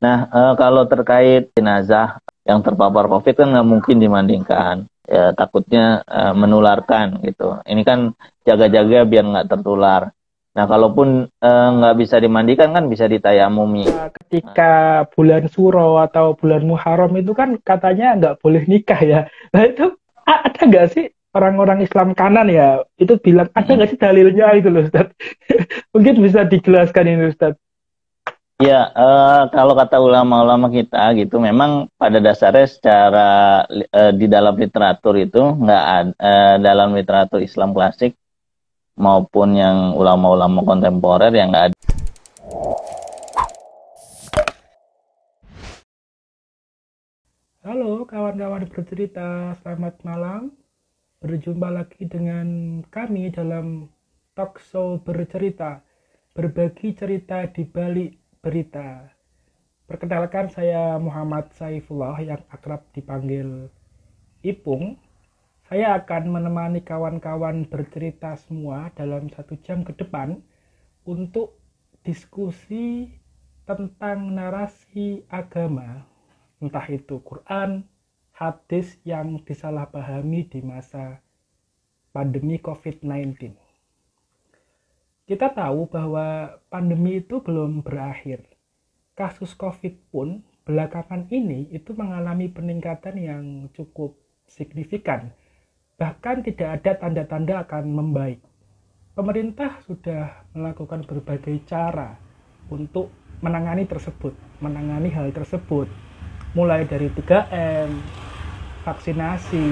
Nah, kalau terkait jenazah yang terpapar COVID kan nggak mungkin dimandingkan. Ya, takutnya menularkan gitu. Ini kan jaga-jaga biar nggak tertular. Nah, kalaupun nggak bisa dimandikan kan bisa ditayamumi. Ketika bulan Suro atau bulan Muharram itu kan katanya nggak boleh nikah ya. Nah itu ada nggak sih orang-orang Islam kanan ya itu bilang ada Mm-mm. nggak sih dalilnya itu loh Ustaz? Mungkin bisa dijelaskan ini Ustaz. Ya, kalau kata ulama-ulama kita gitu, memang pada dasarnya secara di dalam literatur itu nggak ada, dalam literatur Islam klasik maupun yang ulama-ulama kontemporer yang nggak ada. Halo kawan-kawan bercerita, selamat malam. Berjumpa lagi dengan kami dalam talk show bercerita, berbagi cerita di balik berita. Perkenalkan saya Muhammad Saifullah yang akrab dipanggil Ipung. Saya akan menemani kawan-kawan bercerita semua dalam 1 jam ke depan untuk diskusi tentang narasi agama, entah itu Quran, hadis yang disalahpahami di masa pandemi COVID-19. Kita tahu bahwa pandemi itu belum berakhir. Kasus COVID pun belakangan ini itu mengalami peningkatan yang cukup signifikan. Bahkan tidak ada tanda-tanda akan membaik. Pemerintah sudah melakukan berbagai cara untuk menangani hal tersebut. Mulai dari 3M, vaksinasi,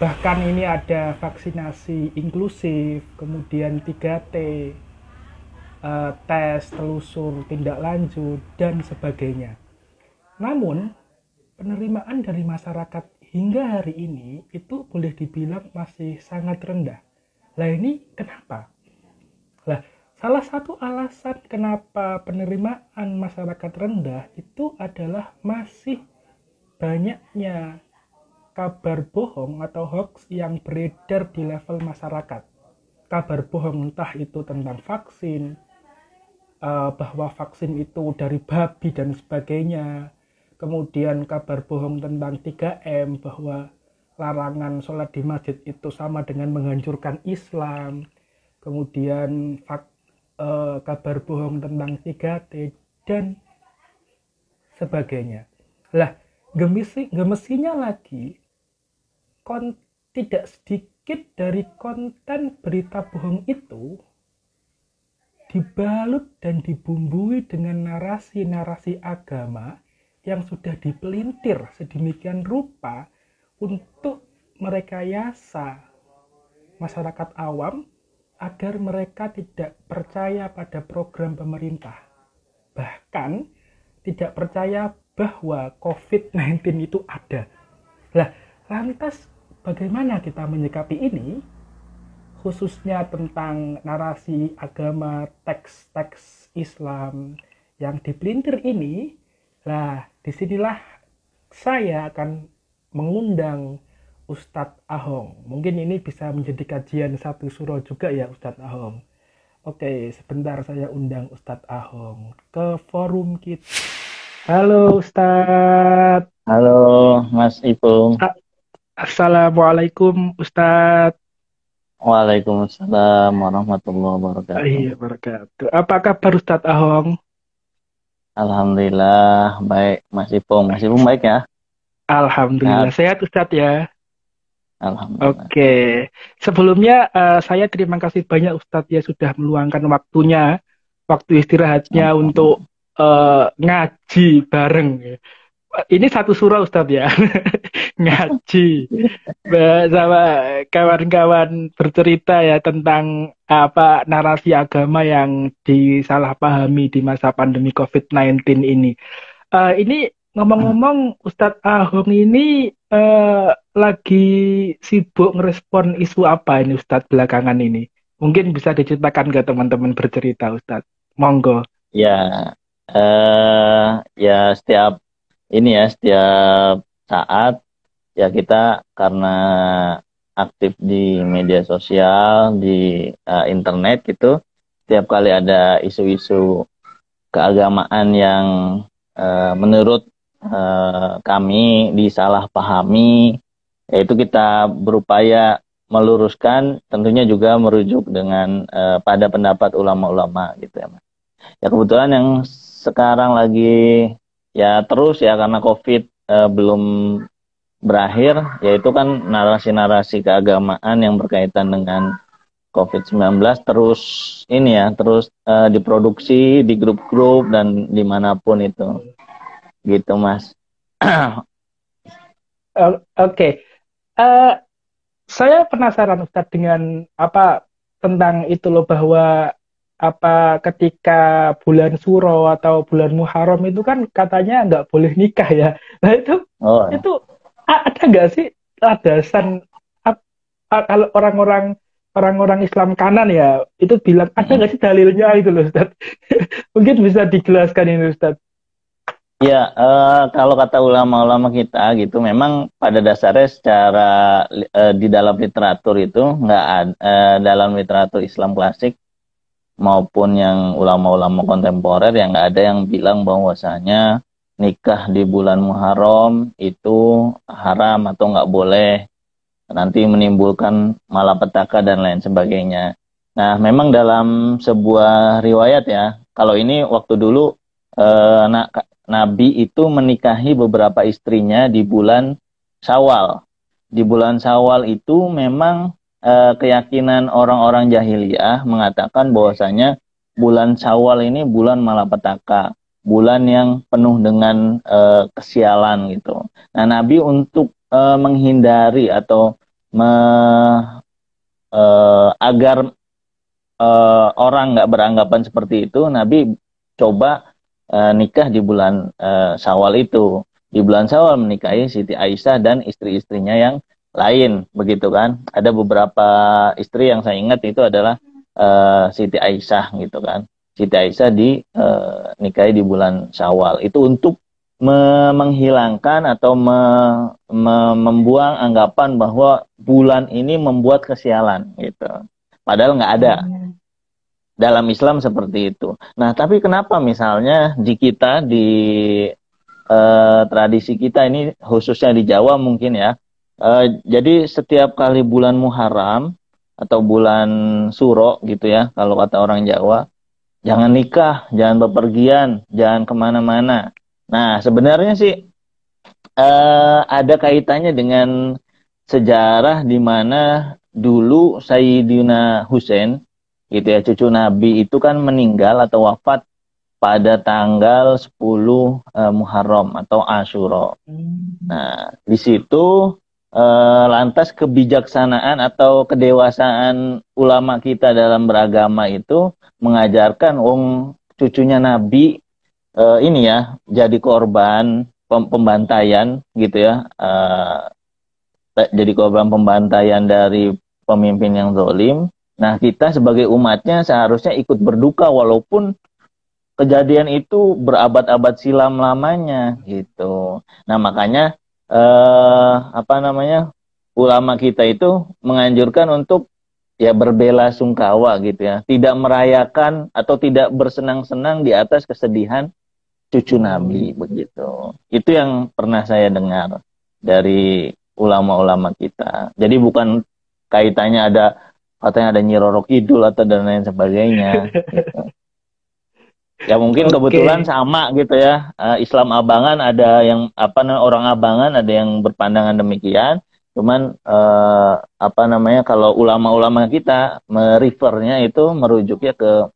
bahkan ini ada vaksinasi inklusif, kemudian 3T, tes, telusur, tindak lanjut, dan sebagainya. Namun, penerimaan dari masyarakat hingga hari ini itu boleh dibilang masih sangat rendah. Lah ini kenapa? Lah, salah satu alasan kenapa penerimaan masyarakat rendah itu adalah masih banyaknya kabar bohong atau hoax yang beredar di level masyarakat. Kabar bohong entah itu tentang vaksin, bahwa vaksin itu dari babi dan sebagainya. Kemudian kabar bohong tentang 3M bahwa larangan sholat di masjid itu sama dengan menghancurkan Islam. Kemudian kabar bohong tentang 3T dan sebagainya. Lah, gemesinya lagi tidak sedikit dari konten berita bohong itu dibalut dan dibumbui dengan narasi-narasi agama yang sudah dipelintir sedemikian rupa untuk merekayasa masyarakat awam agar mereka tidak percaya pada program pemerintah. Bahkan tidak percaya bahwa COVID-19 itu ada. Lah, lantas bagaimana kita menyikapi ini? Khususnya tentang narasi agama, teks-teks Islam yang dipelintir ini. Nah, disinilah saya akan mengundang Ustadz Ahong. Mungkin ini bisa menjadi kajian satu suro juga ya Ustadz Ahong. Oke, sebentar saya undang Ustadz Ahong ke forum kita. Halo Ustadz. Halo, Mas Ipung. Assalamualaikum Ustadz. Waalaikumsalam warahmatullahi wabarakatuh. Iya, wabarakatuh. Apa kabar Ustadz Ahong? Alhamdulillah baik, Mas Ipung. Mas Ipung baik ya? Alhamdulillah Sehat. sehat Ustadz ya. Alhamdulillah. Oke, sebelumnya saya terima kasih banyak Ustadz ya sudah meluangkan waktu istirahatnya Sama-sama. untuk ngaji bareng. Ini satu surah Ustadz ya, ngaji sama kawan-kawan bercerita ya tentang apa narasi agama yang disalahpahami di masa pandemi COVID-19 ini. Ini ngomong-ngomong, Ustadz Ahong ini lagi sibuk ngerespon isu apa ini Ustadz belakangan ini? Mungkin bisa diceritakan ke teman-teman bercerita Ustadz. Monggo. Ya, ya setiap saat ya kita karena aktif di media sosial, di internet gitu, setiap kali ada isu-isu keagamaan yang menurut kami disalahpahami, yaitu kita berupaya meluruskan, tentunya juga merujuk dengan pada pendapat ulama-ulama gitu ya Mas. Ya kebetulan yang sekarang lagi ya terus ya karena COVID belum berakhir, yaitu kan narasi-narasi keagamaan yang berkaitan dengan COVID-19 terus ini ya, terus diproduksi di grup-grup dan dimanapun itu, gitu Mas. Oke. Eh, saya penasaran Ustadz dengan apa tentang itu loh, bahwa apa ketika bulan Suro atau bulan Muharram itu kan katanya nggak boleh nikah ya. Nah Oh, itu ada nggak sih landasan kalau orang-orang Islam kanan ya itu bilang ada mm. nggak sih dalilnya itu loh Ustadz? Mungkin bisa dijelaskan ini Ustadz. Ya, kalau kata ulama-ulama kita gitu, memang pada dasarnya secara di dalam literatur itu nggak ada, dalam literatur Islam klasik maupun yang ulama-ulama kontemporer yang nggak ada yang bilang bahwasanya nikah di bulan Muharram itu haram atau nggak boleh, nanti menimbulkan malapetaka dan lain sebagainya. Nah, memang dalam sebuah riwayat ya, kalau ini waktu dulu Nabi itu menikahi beberapa istrinya di bulan Syawal. Di bulan Syawal itu memang keyakinan orang-orang jahiliyah mengatakan bahwasanya bulan Syawal ini bulan malapetaka, bulan yang penuh dengan kesialan gitu. Nah, Nabi untuk menghindari atau agar orang nggak beranggapan seperti itu, Nabi coba nikah di bulan Syawal itu. Di bulan Syawal menikahi Siti Aisyah dan istri-istrinya yang lain, begitu kan? Ada beberapa istri yang saya ingat itu adalah Siti Aisyah gitu kan. Siti Aisyah nikahi di bulan Syawal. Itu untuk menghilangkan atau membuang anggapan bahwa bulan ini membuat kesialan gitu. Padahal nggak ada. Dalam Islam seperti itu. Nah, tapi kenapa misalnya di kita, di tradisi kita ini, khususnya di Jawa mungkin ya, jadi setiap kali bulan Muharram atau bulan Suro gitu ya, kalau kata orang Jawa, jangan nikah, jangan bepergian, jangan kemana-mana. Nah, sebenarnya sih ada kaitannya dengan sejarah di mana dulu Sayyidina Husain gitu ya, cucu Nabi itu kan meninggal atau wafat pada tanggal 10 Muharram atau Asyura. Nah, di situ lantas kebijaksanaan atau kedewasaan ulama kita dalam beragama itu mengajarkan cucunya Nabi ini ya jadi korban pembantaian gitu ya, jadi korban pembantaian dari pemimpin yang zalim. Nah, kita sebagai umatnya seharusnya ikut berduka walaupun kejadian itu berabad-abad silam lamanya gitu. Nah, makanya ulama kita itu menganjurkan untuk ya berbela-sungkawa gitu ya, tidak merayakan atau tidak bersenang-senang di atas kesedihan cucu Nabi begitu. Itu yang pernah saya dengar dari ulama-ulama kita. Jadi bukan kaitannya katanya ada Nyi Roro Kidul atau dan lain sebagainya gitu. Ya mungkin kebetulan sama gitu ya. Islam Abangan ada yang orang Abangan ada yang berpandangan demikian. Cuman kalau ulama-ulama kita merefernya itu merujuknya ke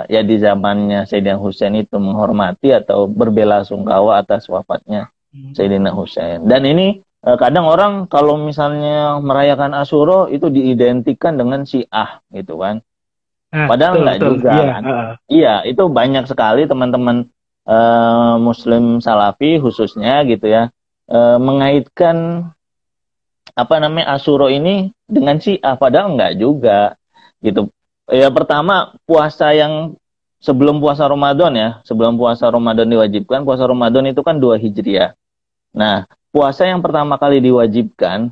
ya di zamannya Sayyidina Husain itu, menghormati atau berbela-sungkawa atas wafatnya Sayyidina Husain. Dan ini kadang orang kalau misalnya merayakan Asyura itu diidentikan dengan Syiah gitu kan. Padahal enggak juga kan. Iya, itu banyak sekali teman-teman Muslim Salafi khususnya gitu ya, mengaitkan Asyura ini dengan Syiah, padahal enggak juga gitu. Ya pertama, puasa yang sebelum puasa Ramadan ya, sebelum puasa Ramadan diwajibkan, puasa Ramadan itu kan 2 Hijriah. Nah, puasa yang pertama kali diwajibkan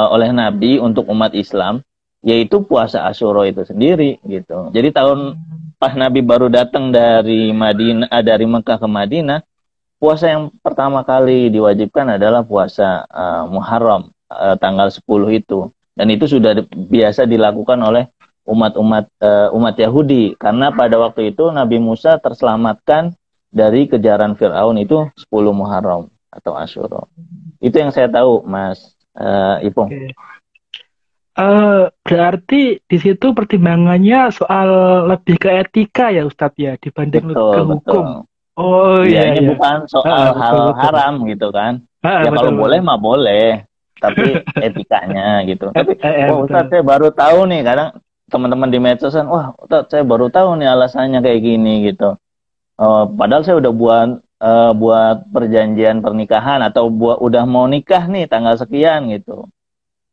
oleh Nabi untuk umat Islam yaitu puasa Asyura itu sendiri gitu. Jadi tahun pas Nabi baru datang dari Madinah, dari Mekah ke Madinah, puasa yang pertama kali diwajibkan adalah puasa Muharram, tanggal 10 itu. Dan itu sudah biasa dilakukan oleh umat Yahudi, karena pada waktu itu Nabi Musa terselamatkan dari kejaran Firaun itu 10 Muharram atau Asyura. Itu yang saya tahu, Mas Ipung. Oke. Berarti di situ pertimbangannya soal lebih ke etika ya Ustadz ya dibanding Betul, ke hukum. Oh iya, iya ini iya. bukan soal hal Betul betul. haram gitu kan. Ya kalau Betul boleh betul. mah boleh, tapi etikanya gitu. Tapi wah Ustadz, Betul. saya baru tahu nih, kadang teman-teman di medsos kan, wah Ustadz, saya baru tahu nih alasannya kayak gini gitu. Padahal saya udah buat perjanjian pernikahan atau udah mau nikah nih tanggal sekian gitu.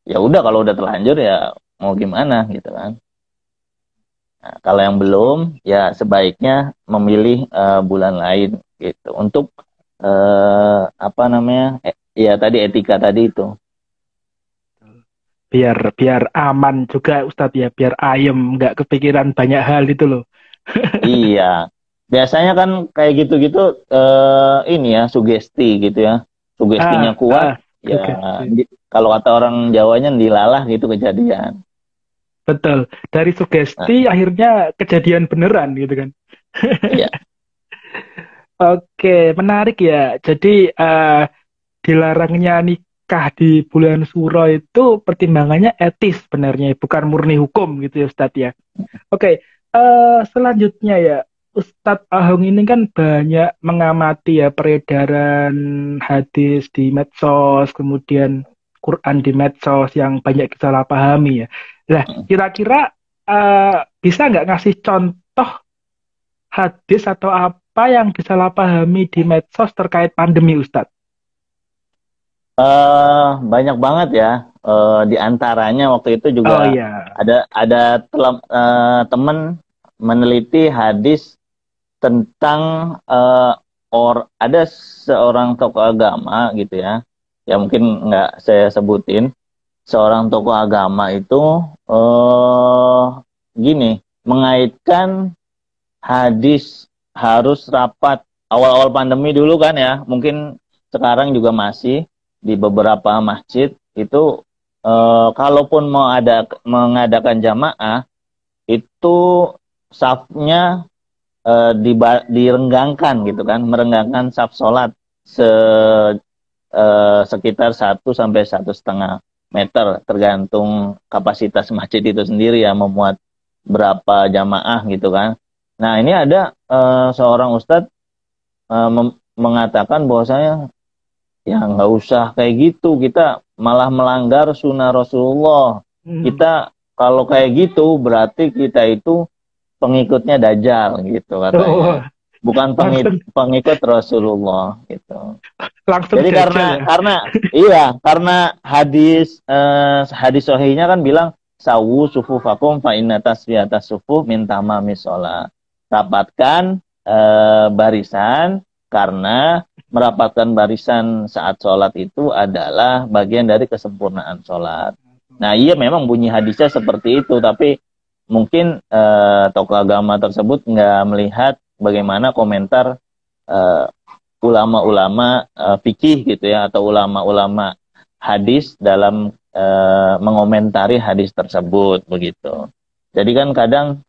Ya udah, kalau udah terlanjur ya mau gimana gitu kan. Nah, kalau yang belum ya sebaiknya memilih bulan lain gitu untuk apa namanya, ya tadi etika tadi itu. Biar aman juga Ustadz ya, biar ayem, nggak kepikiran banyak hal itu loh. Iya, biasanya kan kayak gitu-gitu ini ya, sugesti gitu ya, sugestinya kuat ya. Sugesti. Kalau kata orang Jawanya dilalah gitu kejadian. Betul. Dari sugesti Nah, akhirnya kejadian beneran gitu kan. iya. Oke, menarik ya. Jadi dilarangnya nikah di bulan Suro itu pertimbangannya etis sebenarnya, bukan murni hukum gitu ya Ustadz ya. Oke, selanjutnya ya, Ustadz Ahong ini kan banyak mengamati ya peredaran hadis di medsos, kemudian Quran di medsos yang banyak disalahpahami ya. Nah, kira-kira bisa nggak ngasih contoh hadis atau apa yang disalahpahami di medsos terkait pandemi, Ustadz? Banyak banget ya. Di antaranya waktu itu Oh juga iya. ada teman meneliti hadis tentang ada seorang tokoh agama gitu ya. Ya mungkin nggak saya sebutin. Seorang tokoh agama itu gini, mengaitkan hadis harus rapat awal-awal pandemi dulu kan ya. Mungkin sekarang juga masih di beberapa masjid itu, kalaupun mau mengadakan jamaah itu safnya direnggangkan gitu kan, merenggangkan saf sholat sekitar 1 sampai 1,5 meter tergantung kapasitas masjid itu sendiri ya, memuat berapa jamaah gitu kan. Nah ini ada seorang ustadz mengatakan bahwasanya ya nggak usah kayak gitu, kita malah melanggar sunnah Rasulullah. Hmm. Kita kalau kayak gitu berarti kita itu pengikutnya Dajjal gitu Oh, katanya, bukan langsung pengikut Rasulullah gitu. langsung Jadi jajal ya. karena hadis sahihnya kan bilang sawu sufufakum fa inna taswiyatas sufuf min tamamis shalah. Rapatkan barisan, karena merapatkan barisan saat sholat itu adalah bagian dari kesempurnaan sholat. Nah iya, memang bunyi hadisnya seperti itu, tapi mungkin tokoh agama tersebut nggak melihat bagaimana komentar eh, ulama-ulama fikih gitu ya, atau ulama-ulama hadis dalam mengomentari hadis tersebut begitu. Jadi kan kadang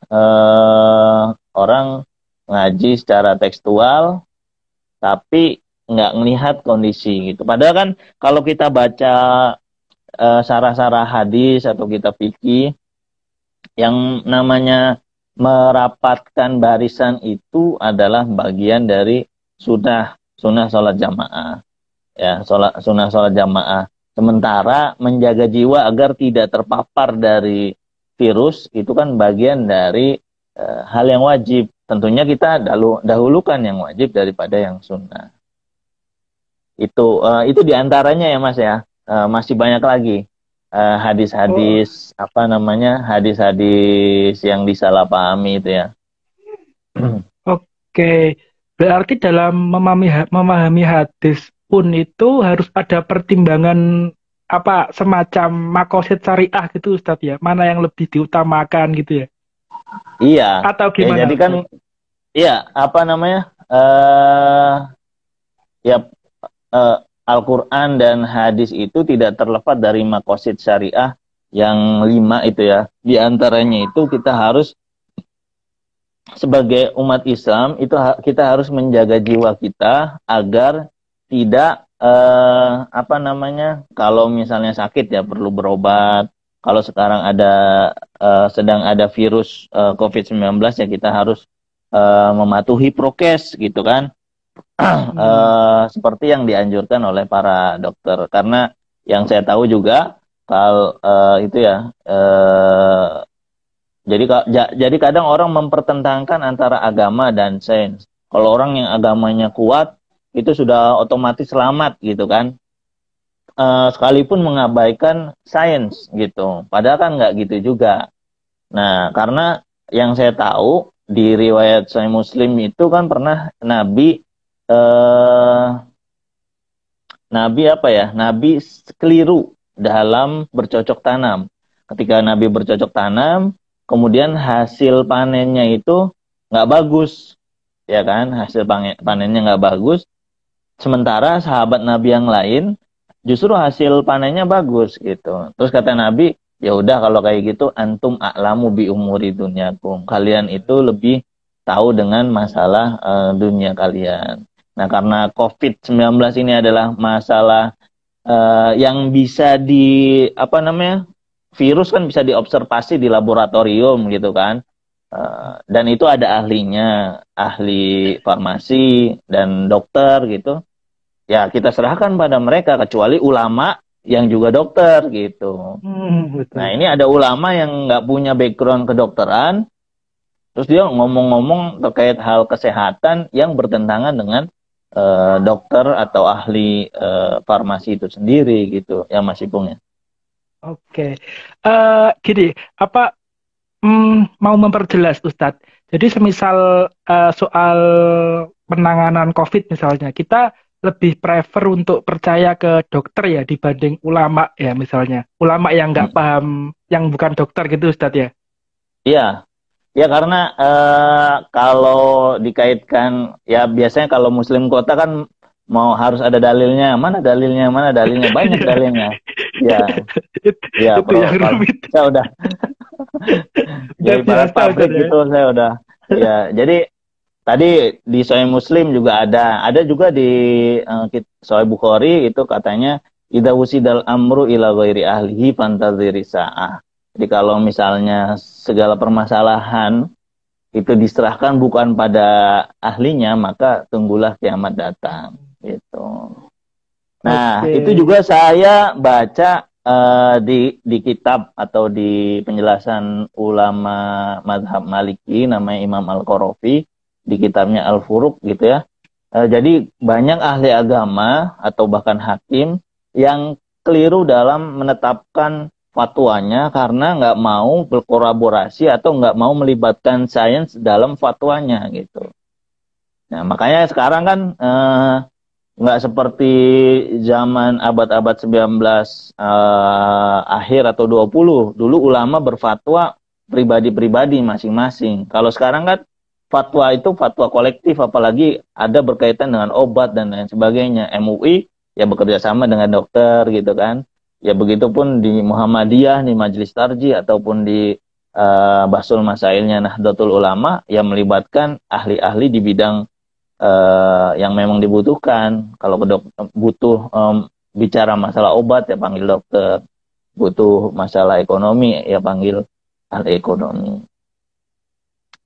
orang ngaji secara tekstual tapi nggak melihat kondisi gitu. Padahal kan kalau kita baca sarah-sarah hadis atau kita fikih, yang namanya merapatkan barisan itu adalah bagian dari sunnah sholat jamaah ya, sunnah sholat jamaah. Sementara menjaga jiwa agar tidak terpapar dari virus itu kan bagian dari hal yang wajib. Tentunya kita dahulukan yang wajib daripada yang sunnah. Itu diantaranya ya Mas ya. Masih banyak lagi Oh, hadis-hadis apa namanya, hadis-hadis yang disalahpahami itu ya. oke. Berarti dalam memahami hadis pun itu harus ada pertimbangan apa semacam makosid syariah gitu Ustadz ya. Mana yang lebih diutamakan gitu ya. Iya. Atau Ya gimana, jadi kan, Ustaz? iya apa namanya? Ya Al-Quran dan hadis itu tidak terlepas dari makosid syariah yang 5 itu ya. Di antaranya itu kita harus sebagai umat Islam itu kita harus menjaga jiwa kita agar tidak apa namanya, kalau misalnya sakit ya perlu berobat. Kalau sekarang ada sedang ada virus COVID-19 ya kita harus mematuhi prokes gitu kan. Hmm. Seperti yang dianjurkan oleh para dokter, karena yang saya tahu juga kalau itu ya jadi kadang orang mempertentangkan antara agama dan sains. Kalau orang yang agamanya kuat itu sudah otomatis selamat gitu kan. Sekalipun mengabaikan sains gitu. Padahal kan nggak gitu juga. Nah, karena yang saya tahu di riwayat Sahih Muslim itu kan pernah eh, Nabi apa ya? Nabi keliru dalam bercocok tanam. Ketika Nabi bercocok tanam, kemudian hasil panennya itu nggak bagus, ya kan? Hasil panennya nggak bagus. Sementara sahabat Nabi yang lain justru hasil panennya bagus gitu. Terus kata Nabi, ya udah kalau kayak gitu antum a'lamu bi umuri dunyakum. Kalian itu lebih tahu dengan masalah dunia kalian. Nah, karena COVID-19 ini adalah masalah yang bisa apa namanya, virus kan bisa diobservasi di laboratorium gitu kan. Dan itu ada ahlinya, ahli farmasi dan dokter gitu. Ya kita serahkan pada mereka, kecuali ulama yang juga dokter gitu. Nah Betul. ini ada ulama yang nggak punya background kedokteran, terus dia ngomong-ngomong terkait hal kesehatan yang bertentangan dengan dokter atau ahli farmasi itu sendiri gitu ya Mas Ipung ya. Oke. Gini, apa mau memperjelas Ustadz. Jadi semisal soal penanganan COVID misalnya, kita lebih prefer untuk percaya ke dokter ya dibanding ulama ya misalnya. Ulama yang nggak Hmm. paham, yang bukan dokter gitu Ustadz ya. Iya, ya karena kalau dikaitkan ya biasanya kalau Muslim kota kan mau harus ada dalilnya, mana dalilnya, banyak Iya. dalilnya. Ya, It- ya itu yang rumit. saya udah Udah jadi ibarat biasa pabrik Ustadz ya. gitu saya udah. Ya, jadi tadi di Sahih Muslim juga ada juga di Sahih Bukhari itu katanya idza wusidal amru ila ghairi ahlihi fantaziri sa'ah. Jadi kalau misalnya segala permasalahan itu diserahkan bukan pada ahlinya, maka tunggulah kiamat datang gitu. Nah, Oke. itu juga saya baca di kitab atau di penjelasan ulama mazhab Maliki namanya Imam Al-Qarafi di kitabnya Al-Furuq gitu ya. Jadi banyak ahli agama atau bahkan hakim yang keliru dalam menetapkan fatwanya karena nggak mau berkolaborasi atau nggak mau melibatkan sains dalam fatwanya gitu. Nah, makanya sekarang kan nggak seperti zaman abad-abad 19 akhir atau 20. Dulu ulama berfatwa pribadi-pribadi masing-masing. Kalau sekarang kan fatwa itu fatwa kolektif, apalagi ada berkaitan dengan obat dan lain sebagainya. MUI ya bekerja sama dengan dokter gitu kan. Ya begitupun di Muhammadiyah, di Majelis Tarjih ataupun di Bahsul Masailnya Nahdlatul Ulama yang melibatkan ahli-ahli di bidang yang memang dibutuhkan. Kalau butuh bicara masalah obat ya panggil dokter, butuh masalah ekonomi ya panggil ahli ekonomi.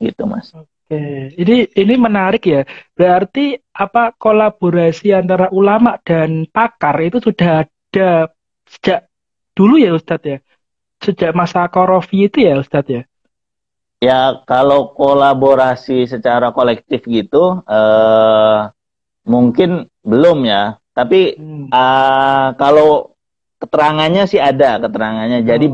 Gitu Mas. Oke, ini menarik ya. Berarti apa kolaborasi antara ulama dan pakar itu sudah ada sejak dulu ya Ustadz ya? Sejak masa Qarafi itu ya Ustadz ya? Ya kalau kolaborasi secara kolektif gitu mungkin belum ya. Tapi Hmm. kalau keterangannya sih ada keterangannya. Jadi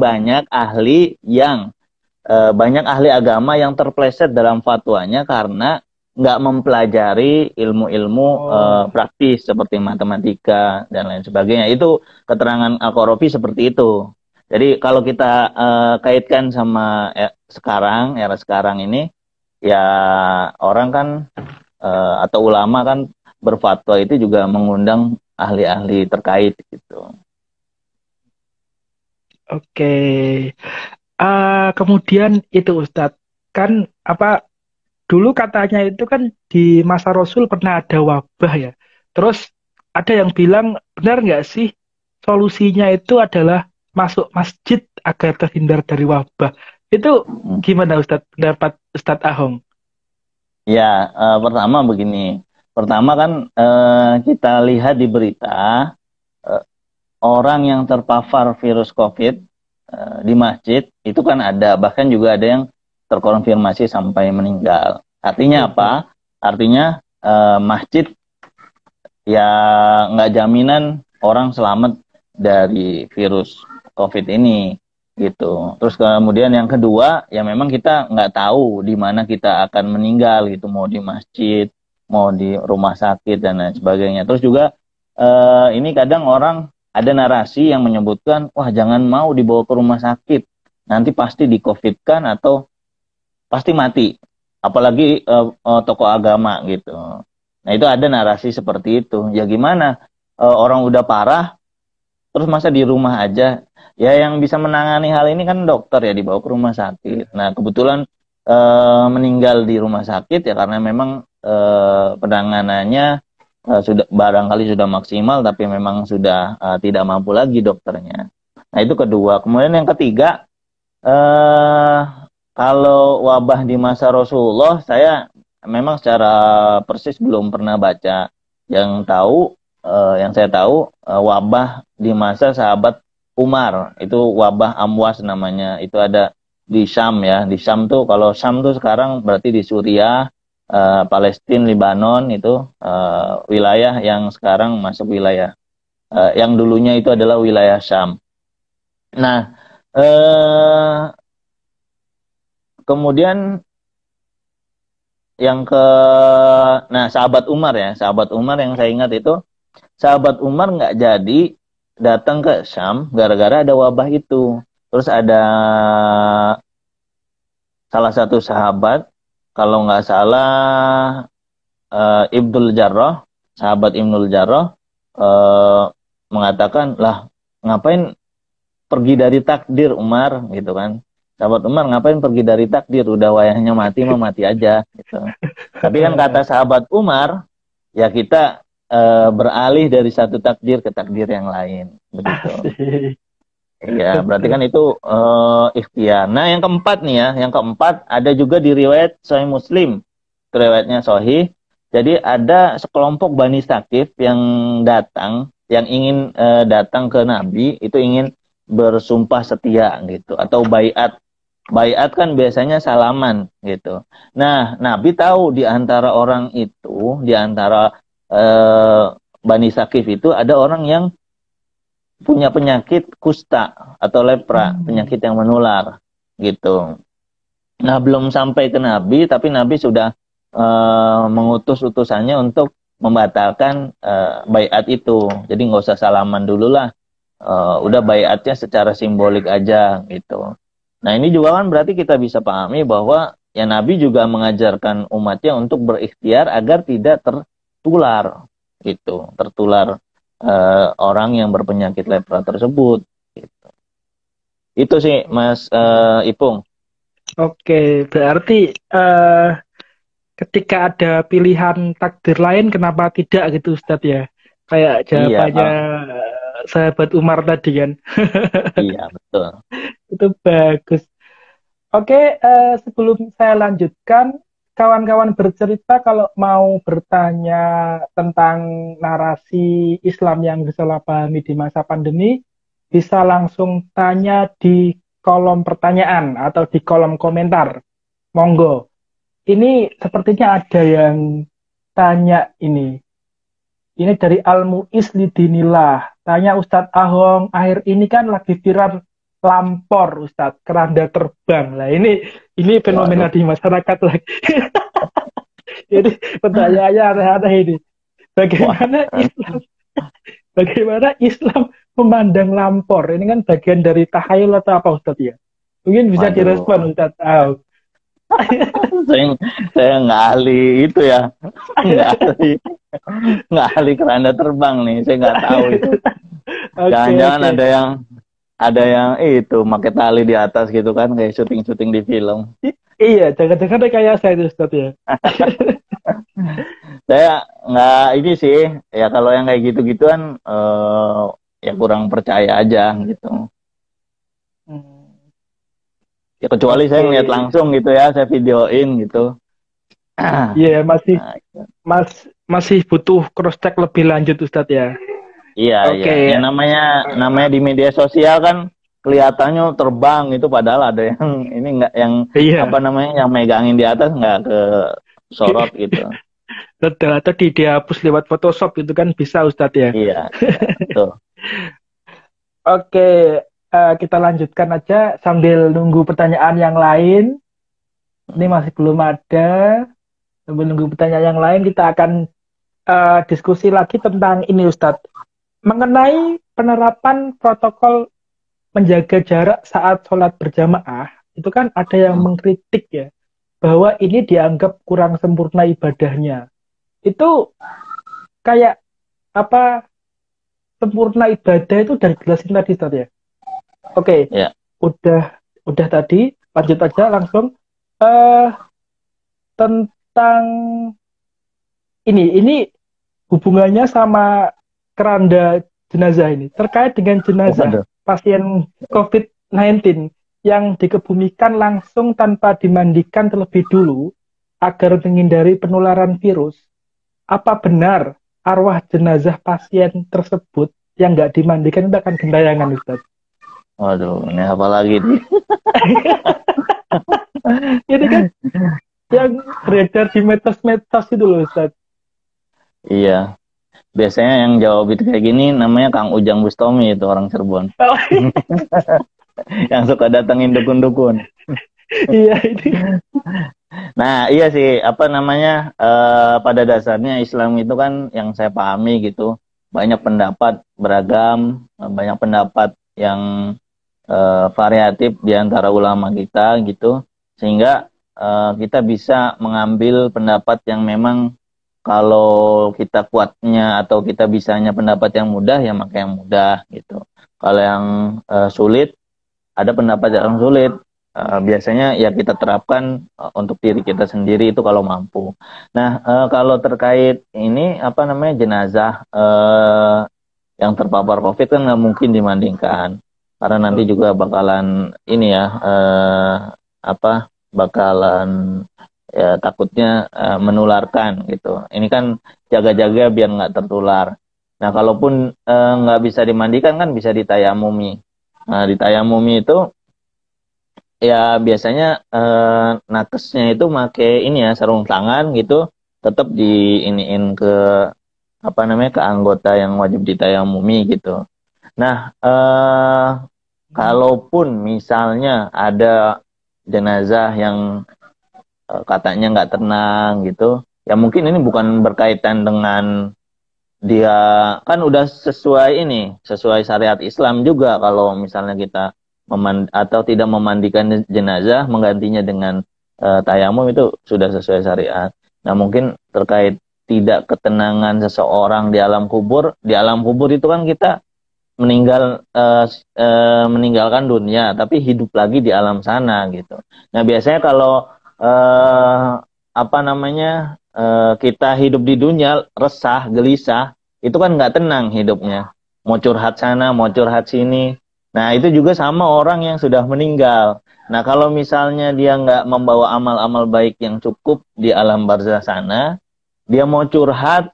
Oh, banyak ahli agama yang terpleset dalam fatwanya karena nggak mempelajari ilmu-ilmu oh, praktis seperti matematika dan lain sebagainya. Itu keterangan Al-Qarafi seperti itu. Jadi kalau kita kaitkan sama sekarang, era sekarang ini, ya orang kan atau ulama kan berfatwa itu juga mengundang ahli-ahli terkait gitu. Oke. Kemudian itu Ustadz, kan apa dulu katanya itu kan di masa Rasul pernah ada wabah ya. Terus ada yang bilang benar nggak sih solusinya itu adalah masuk masjid agar terhindar dari wabah. Itu Hmm. gimana Ustadz pendapat Ustadz Ahong? Ya, pertama begini. Pertama kan kita lihat di berita eh, orang yang terpapar virus COVID di masjid itu kan ada, bahkan juga ada yang terkonfirmasi sampai meninggal. Artinya Betul. apa? Artinya masjid ya nggak jaminan orang selamat dari virus COVID ini gitu. Terus kemudian yang kedua ya memang kita nggak tahu di mana kita akan meninggal gitu, mau di masjid, mau di rumah sakit dan lain sebagainya. Terus juga ini kadang orang ada narasi yang menyebutkan wah jangan mau dibawa ke rumah sakit, nanti pasti di COVID-kan atau pasti mati. Apalagi tokoh agama gitu. Nah itu ada narasi seperti itu. Ya gimana? Orang udah parah, terus masa di rumah aja? Ya yang bisa menangani hal ini kan dokter ya dibawa ke rumah sakit. Nah kebetulan meninggal di rumah sakit ya karena memang penanganannya sudah barangkali sudah maksimal, tapi memang sudah tidak mampu lagi dokternya. Nah itu kedua. Kemudian yang ketiga, eh kalau wabah di masa Rasulullah, saya memang secara persis belum pernah baca. Yang tahu, yang saya tahu, wabah di masa sahabat Umar, itu wabah Amwas namanya. Itu ada di Syam ya. Di Syam tuh, kalau Syam tuh sekarang berarti di Suriah, Palestina, Lebanon itu wilayah yang sekarang masuk wilayah, yang dulunya itu adalah wilayah Syam. Nah, kemudian yang ke, nah sahabat Umar ya, sahabat Umar yang saya ingat itu, sahabat Umar nggak jadi datang ke Syam gara-gara ada wabah itu. Terus ada salah satu sahabat, kalau nggak salah Ibnul Jarrah, sahabat Ibnul Jarrah eh, mengatakan, lah ngapain pergi dari takdir Umar gitu kan. Sahabat Umar ngapain pergi dari takdir, udah wayahnya mati mah mati aja gitu. Tapi kan kata sahabat Umar, ya kita beralih dari satu takdir ke takdir yang lain begitu. Asik. Ya, berarti kan itu ikhtiar. Nah, yang keempat nih ya, yang keempat ada juga di riwayat Sahih Muslim. Riwayatnya Sahih. Jadi ada sekelompok Bani Sakif yang datang, yang ingin datang ke Nabi, itu ingin bersumpah setia gitu, atau baiat. Baiat kan biasanya salaman gitu. Nah, Nabi tahu di antara orang itu, di antara Bani Sakif itu ada orang yang punya penyakit kusta atau lepra, penyakit yang menular gitu. Nah, belum sampai ke Nabi, tapi Nabi sudah mengutus utusannya untuk membatalkan baiat itu. Jadi nggak usah salaman dulu lah, udah baiatnya secara simbolik aja gitu. Nah, ini juga kan berarti kita bisa pahami bahwa ya Nabi juga mengajarkan umatnya untuk berikhtiar agar tidak tertular gitu, tertular orang yang berpenyakit lepra tersebut. Gitu. Itu sih Mas Ipung. Oke, berarti ketika ada pilihan takdir lain, kenapa tidak gitu Ustadz ya? Kayak Iya, jawabannya sahabat Umar tadi kan. iya betul. Itu bagus. Oke, sebelum saya lanjutkan, kawan-kawan bercerita kalau mau bertanya tentang narasi Islam yang disalahpahami di masa pandemi, bisa langsung tanya di kolom pertanyaan atau di kolom komentar. Monggo. Ini sepertinya ada yang tanya ini. Ini dari Al-Mu'iz Lidinillah. Tanya Ustadz Ahong, akhir ini kan lagi viral lampor Ustadz, keranda terbang. Lah ini fenomena Waduh. di masyarakat lagi. Jadi pertanyaannya aneh-aneh ini. Wah, Bagaimana Islam bagaimana Islam memandang lampor. Ini kan bagian dari tahayul atau apa Ustadz ya? Mungkin bisa Waduh, direspon Ustadz. Oh. saya saya nggak ahli itu ya, nggak ahli nggak ahli keranda terbang nih, saya nggak tahu itu. Oke, Jangan-jangan oke. ada yang itu pakai tali di atas gitu kan, kayak syuting-syuting di film. Iya, jangan-jangan rekayasa itu Ustadz ya. Saya nggak ini sih, ya kalau yang kayak gitu-gituan ya kurang percaya aja gitu. Hmm, Ya kecuali saya Oke. ngeliat langsung gitu ya, saya videoin gitu. Iya, masih Nah, masih butuh cross check lebih lanjut Ustadz ya. iya iya, Oke. yang namanya di media sosial kan kelihatannya terbang itu, padahal ada yang ini nggak, yang apa Iya. namanya, yang megangin di atas nggak ke sorot gitu. Betul, atau dihapus lewat Photoshop itu kan bisa Ustadz ya. Iya iya betul. Oke, kita lanjutkan aja sambil nunggu pertanyaan yang lain. Ini masih belum ada. Sambil nunggu pertanyaan yang lain, kita akan diskusi lagi tentang ini Ustadz. Mengenai penerapan protokol menjaga jarak saat sholat berjamaah, itu kan ada yang mengkritik ya, bahwa ini dianggap kurang sempurna ibadahnya. Itu kayak apa, sempurna ibadah itu dari jelasin tadi Ustadz ya. Oke, Ya. udah tadi, lanjut aja langsung eh tentang ini hubungannya sama keranda jenazah ini terkait dengan jenazah Waduh. pasien COVID-19 yang dikebumikan langsung tanpa dimandikan terlebih dulu agar menghindari penularan virus. Apa benar arwah jenazah pasien tersebut yang nggak dimandikan itu akan gentayangan, Ustaz? Waduh, ini apa lagi nih? Ini kan yang beredar di medsos-medsos itu loh, Ustaz. Iya. Biasanya yang jawab itu kayak gini namanya Kang Ujang Bustomi, itu orang Cirebon. Oh, Yang suka datengin dukun-dukun. iya ini. Nah, iya sih, apa namanya, pada dasarnya Islam itu kan yang saya pahami gitu, banyak pendapat beragam, banyak pendapat yang variatif di antara ulama kita gitu, sehingga kita bisa mengambil pendapat yang memang kalau kita kuatnya atau kita bisanya pendapat yang mudah, ya maka yang mudah gitu. Kalau yang sulit, ada pendapat yang sulit. Biasanya ya kita terapkan untuk diri kita sendiri itu kalau mampu. Nah, kalau terkait ini apa namanya jenazah yang terpapar COVID kan nggak mungkin dimandingkan, karena nanti juga bakalan ini ya apa bakalan ya takutnya menularkan gitu. Ini kan jaga-jaga biar nggak tertular. Nah, kalaupun nggak bisa dimandikan kan bisa ditayamumi. Nah, ditayamumi itu ya biasanya nakesnya itu make ini ya sarung tangan gitu, tetap diiniin ke apa namanya ke anggota yang wajib ditayamumi gitu. Nah, kalaupun misalnya ada jenazah yang katanya nggak tenang gitu, ya mungkin ini bukan berkaitan dengan dia, kan udah sesuai syariat Islam juga kalau misalnya kita atau tidak memandikan jenazah menggantinya dengan tayamum, itu sudah sesuai syariat. Nah, mungkin terkait tidak ketenangan seseorang di alam kubur itu kan kita meninggalkan dunia tapi hidup lagi di alam sana gitu. Nah, biasanya kalau apa namanya kita hidup di dunia resah, gelisah, itu kan nggak tenang hidupnya. Mau curhat sana, mau curhat sini. Nah, itu juga sama orang yang sudah meninggal. Nah, kalau misalnya dia nggak membawa amal-amal baik yang cukup di alam barzah sana, dia mau curhat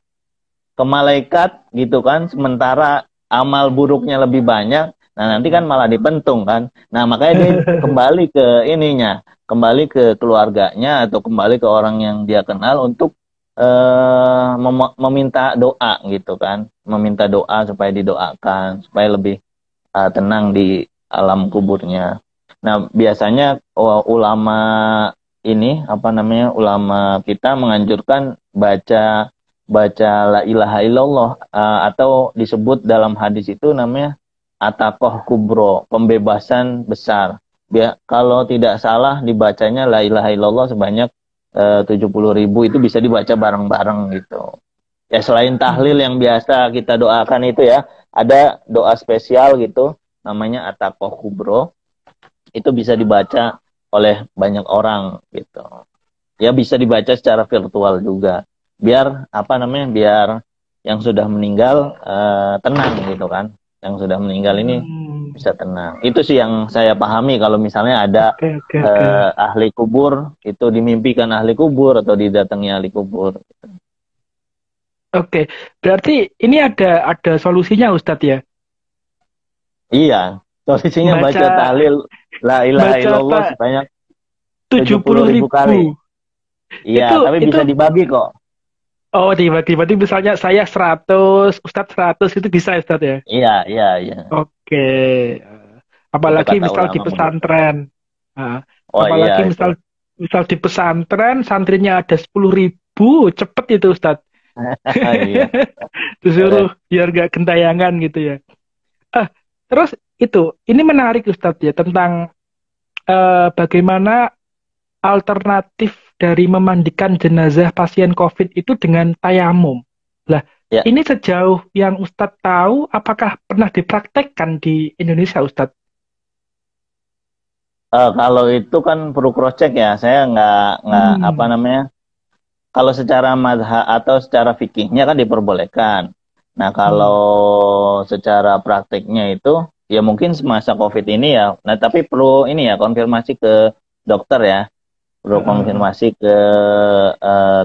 ke malaikat gitu kan, sementara amal buruknya lebih banyak, nah nanti kan malah dipentung kan. Nah, makanya dia kembali ke ininya, kembali ke keluarganya atau kembali ke orang yang dia kenal untuk meminta doa gitu kan, meminta doa supaya didoakan supaya lebih tenang di alam kuburnya. Nah, biasanya ulama ini apa namanya, ulama kita menganjurkan baca la ilaha illallah, atau disebut dalam hadis itu namanya Ataqoh kubro, pembebasan besar. Kalau tidak salah dibacanya la ilaha illallah sebanyak 70.000, itu bisa dibaca bareng-bareng gitu. Ya selain tahlil yang biasa kita doakan itu ya, ada doa spesial gitu, namanya Ataqoh kubro. Itu bisa dibaca oleh banyak orang gitu. Ya bisa dibaca secara virtual juga. Biar apa namanya? Biar yang sudah meninggal tenang gitu kan. Yang sudah meninggal ini bisa tenang. Itu sih yang saya pahami kalau misalnya ada Oke. ahli kubur, itu dimimpikan ahli kubur atau didatangi ahli kubur. Oke, berarti ini ada solusinya Ustadz ya? Iya, solusinya baca Baca tahlil la ilaha baca illallah tak sebanyak 70.000 kali. 70.000. Iya, tapi Itu bisa dibagi kok. oh tiba-tiba misalnya saya 100, Ustadz 100 itu bisa Ustadz ya? Iya, iya, iya. Oke. Itu Apalagi kata misal di ulama begitu. pesantren. Nah, Oh iya apalagi itu. misal di pesantren santrinya ada 10.000, cepet itu Ustadz. Iya. Disuruh biar gak gentayangan gitu ya. Ah, terus ini menarik Ustadz ya tentang bagaimana alternatif dari memandikan jenazah pasien COVID itu dengan tayamum. Lah, Ya, ini sejauh yang Ustadz tahu, apakah pernah dipraktekkan di Indonesia, Ustadz? kalau itu kan perlu cross check ya. Saya nggak apa Hmm. namanya. Kalau secara madha atau secara fikihnya kan diperbolehkan. Nah, kalau Hmm. secara praktiknya itu ya mungkin semasa COVID ini ya. Nah, tapi perlu ini ya konfirmasi ke dokter ya. Perlu konfirmasi ke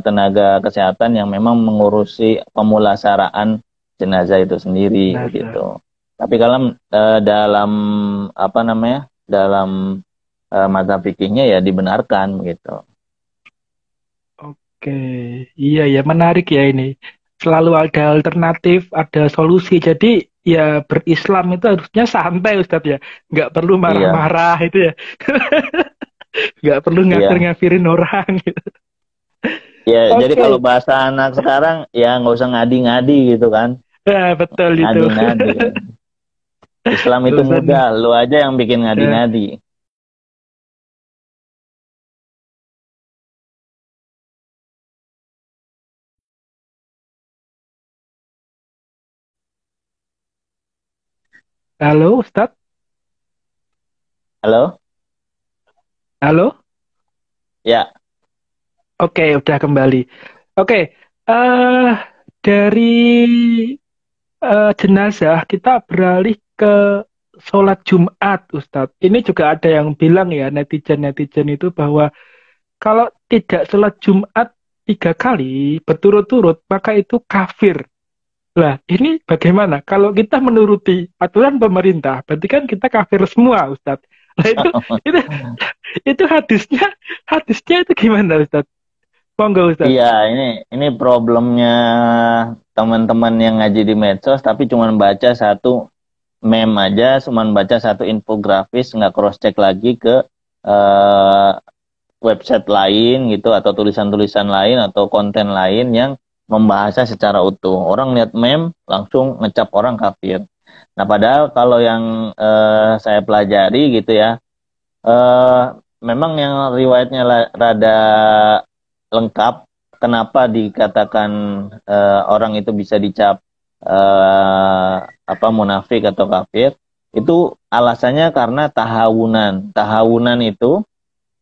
tenaga kesehatan yang memang mengurusi pemulasaraan jenazah itu sendiri Jenazah. begitu. Tapi kalau dalam apa namanya? Dalam mazhab fikihnya ya dibenarkan gitu. Oke, iya ya, menarik ya ini. Selalu ada alternatif, ada solusi. Jadi ya berislam itu harusnya santai Ustadz ya. Nggak perlu Iya, marah-marah itu ya. Nggak perlu iya. ngafir-ngafirin orang gitu. Ya, jadi kalau Oke, bahasa anak sekarang ya nggak usah ngadi-ngadi gitu kan. nah, betul itu. Ngadi-ngadi. Islam itu Dosen. mudah, lu aja yang bikin Ya. ngadi-ngadi. Halo Ustadz? Halo? Halo? Ya, Oke, udah kembali. Oke, eh dari jenazah kita beralih ke sholat Jumat, Ustadz. Ini juga ada yang bilang ya, netizen-netizen itu bahwa kalau tidak sholat Jumat 3 kali berturut-turut, maka itu kafir. Lah, ini bagaimana? Kalau kita menuruti aturan pemerintah, berarti kan kita kafir semua, Ustadz. Lah itu, itu hadisnya itu gimana, Ustadz? Monggo, Ustadz. iya ini problemnya teman-teman yang ngaji di medsos tapi cuma baca satu meme aja, cuma baca satu infografis, nggak cross check lagi ke eh, website lain gitu atau tulisan-tulisan lain atau konten lain yang membahasnya secara utuh. Orang lihat meme langsung ngecap orang kafir. Nah, padahal kalau yang saya pelajari gitu ya, eh, memang yang riwayatnya rada lengkap. Kenapa dikatakan orang itu bisa dicap apa munafik atau kafir? Itu alasannya karena tahawunan. Tahawunan itu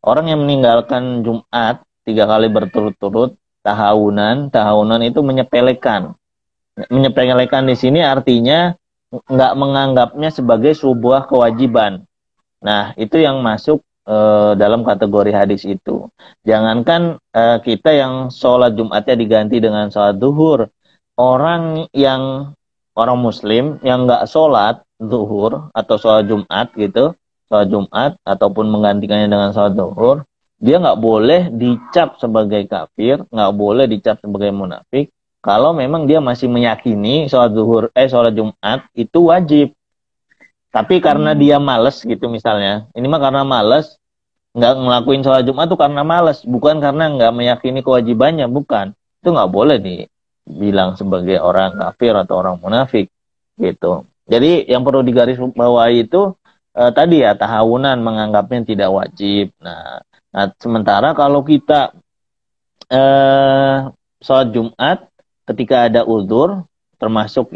orang yang meninggalkan Jumat 3 kali berturut-turut, tahawunan itu menyepelekan. Menyepelekan di sini artinya nggak menganggapnya sebagai sebuah kewajiban. Nah, itu yang masuk dalam kategori hadis itu. Jangankan kita yang sholat Jumatnya diganti dengan sholat duhur. Orang Muslim yang nggak sholat duhur atau sholat Jumat gitu, sholat Jumat ataupun menggantikannya dengan sholat duhur, dia nggak boleh dicap sebagai kafir, nggak boleh dicap sebagai munafik. Kalau memang dia masih meyakini sholat Jumat itu wajib. Tapi karena dia males gitu misalnya, ini mah karena males, nggak ngelakuin sholat Jumat tuh karena males, bukan karena nggak meyakini kewajibannya, bukan. Itu nggak boleh dibilang sebagai orang kafir atau orang munafik gitu. Jadi yang perlu digarisbawahi itu tadi ya, tahawunan menganggapnya tidak wajib. Nah, sementara kalau kita sholat Jumat ketika ada uzur, termasuk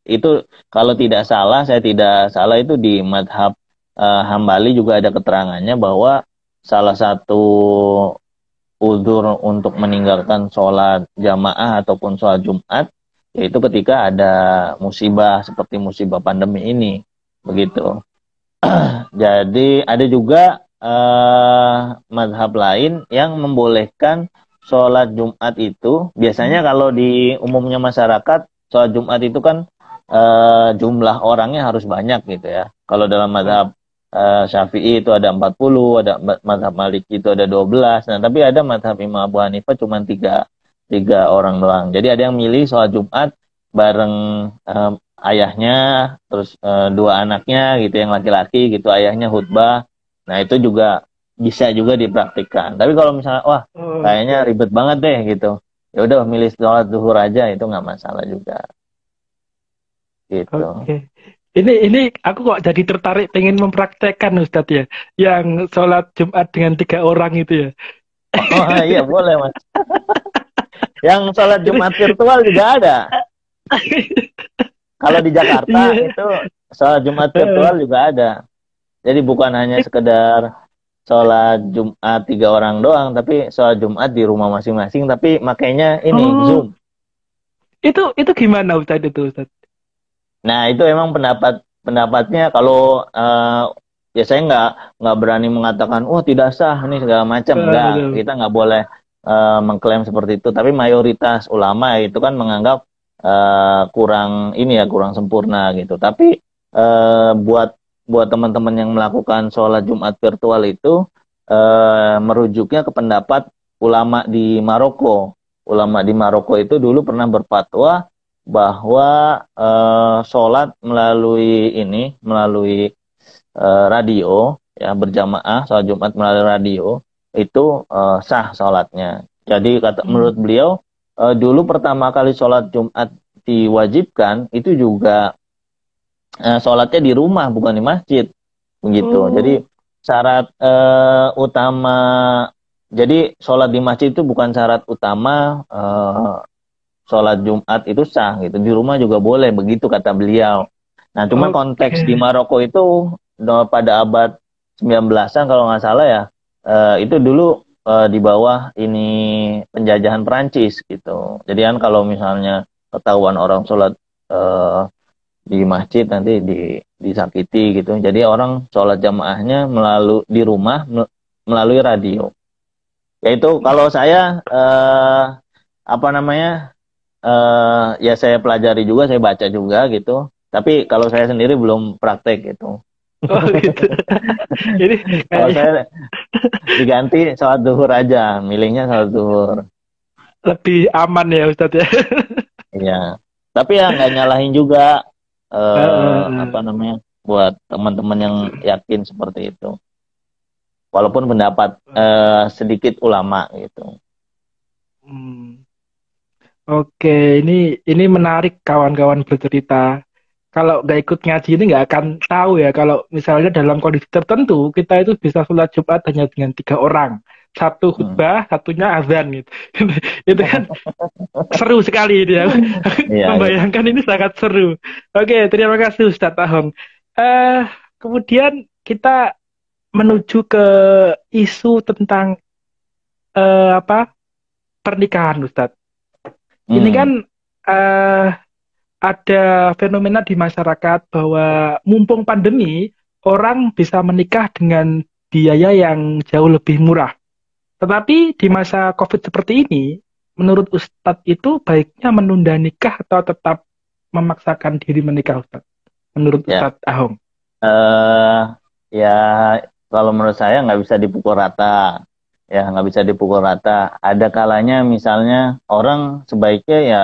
itu kalau tidak salah, saya tidak salah itu di madhab Hambali juga ada keterangannya bahwa salah satu uzur untuk meninggalkan sholat jamaah ataupun sholat Jumat, yaitu ketika ada musibah seperti musibah pandemi ini, begitu. Jadi ada juga mazhab lain yang membolehkan sholat Jumat itu, biasanya kalau di umumnya masyarakat, sholat Jumat itu kan jumlah orangnya harus banyak gitu ya. Kalau dalam mazhab Syafi'i itu ada 40, ada mazhab Maliki itu ada 12. Nah, tapi ada mazhab Imam Abu Hanifah cuma tiga orang doang. Jadi ada yang milih sholat Jumat bareng ayahnya, terus dua anaknya gitu yang laki-laki gitu, ayahnya khutbah. Nah, itu juga bisa juga dipraktikkan. Tapi kalau misalnya wah kayaknya ribet banget deh gitu, ya udah milih sholat zuhur aja, itu nggak masalah juga. Gitu. Oke. Ini aku kok jadi tertarik pengen mempraktekkan Ustadz ya, yang sholat Jumat dengan 3 orang itu ya. Oh iya boleh Mas. Yang sholat Jumat virtual juga ada. Kalau di Jakarta itu sholat Jumat virtual juga ada. Jadi bukan hanya sekedar sholat Jumat 3 orang doang, tapi sholat Jumat di rumah masing-masing, tapi makanya ini Zoom. Itu gimana Ustadz itu Ustadz? Nah itu emang pendapatnya kalau ya saya nggak berani mengatakan tidak sah ini segala macam, enggak, kita nggak boleh mengklaim seperti itu. Tapi mayoritas ulama itu kan menganggap kurang sempurna gitu. Tapi buat teman-teman yang melakukan sholat Jumat virtual itu merujuknya ke pendapat ulama di Maroko. Ulama di Maroko itu dulu pernah berfatwa bahwa sholat melalui radio ya, berjamaah sholat Jumat melalui radio itu sah sholatnya. Jadi menurut beliau dulu pertama kali sholat Jumat diwajibkan itu juga sholatnya di rumah bukan di masjid begitu. Jadi syarat utama, jadi sholat di masjid itu bukan syarat utama sholat Jumat itu sah gitu. Di rumah juga boleh begitu kata beliau. Nah, cuma konteks di Maroko itu pada abad 19-an kalau nggak salah ya, itu dulu di bawah ini penjajahan Perancis gitu. Jadi kan kalau misalnya ketahuan orang sholat di masjid nanti disakiti gitu. Jadi orang sholat jamaahnya di rumah melalui radio. Yaitu kalau saya ya saya pelajari juga, saya baca juga gitu. Tapi kalau saya sendiri belum praktek gitu. Oh gitu. Jadi kalau saya diganti sholat zuhur aja, milihnya sholat zuhur. Lebih aman ya Ustadz ya. Iya. Tapi ya nggak nyalahin juga buat teman-teman yang yakin seperti itu. Walaupun pendapat sedikit ulama gitu. Oke, ini menarik kawan-kawan bercerita. Kalau nggak ikut ngaji ini nggak akan tahu ya, kalau misalnya dalam kondisi tertentu kita itu bisa sholat Jumat hanya dengan 3 orang. Satu khutbah, satunya azan gitu. Itu kan seru sekali dia. Membayangkan ini sangat seru. Oke, terima kasih Ustadz Ahong. Kemudian kita menuju ke isu tentang pernikahan Ustadz. Ini kan ada fenomena di masyarakat bahwa mumpung pandemi, orang bisa menikah dengan biaya yang jauh lebih murah. Tetapi di masa COVID seperti ini, menurut Ustadz itu baiknya menunda nikah atau tetap memaksakan diri menikah Ustadz? Menurut Ustadz Ahong? Ya, kalau menurut saya nggak bisa dipukul rata. Ya, nggak bisa dipukul rata. Ada kalanya misalnya orang sebaiknya ya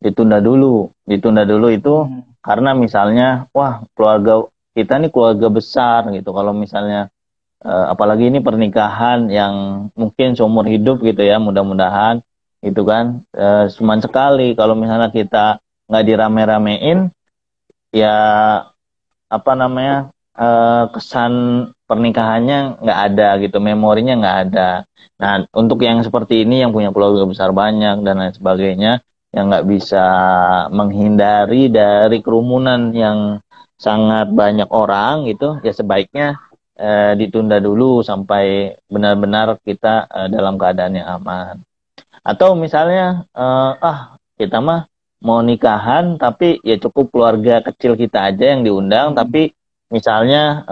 ditunda dulu itu karena misalnya keluarga kita nih keluarga besar gitu. Kalau misalnya apalagi ini pernikahan yang mungkin seumur hidup gitu ya, mudah-mudahan itu kan cuman sekali. Kalau misalnya kita nggak dirame-ramein ya apa namanya kesan pernikahannya nggak ada gitu, memorinya nggak ada. Nah, untuk yang seperti ini yang punya keluarga besar banyak dan lain sebagainya, yang nggak bisa menghindari dari kerumunan yang sangat banyak orang gitu, ya sebaiknya ditunda dulu sampai benar-benar kita dalam keadaan yang aman. Atau misalnya kita mah mau nikahan tapi ya cukup keluarga kecil kita aja yang diundang, tapi misalnya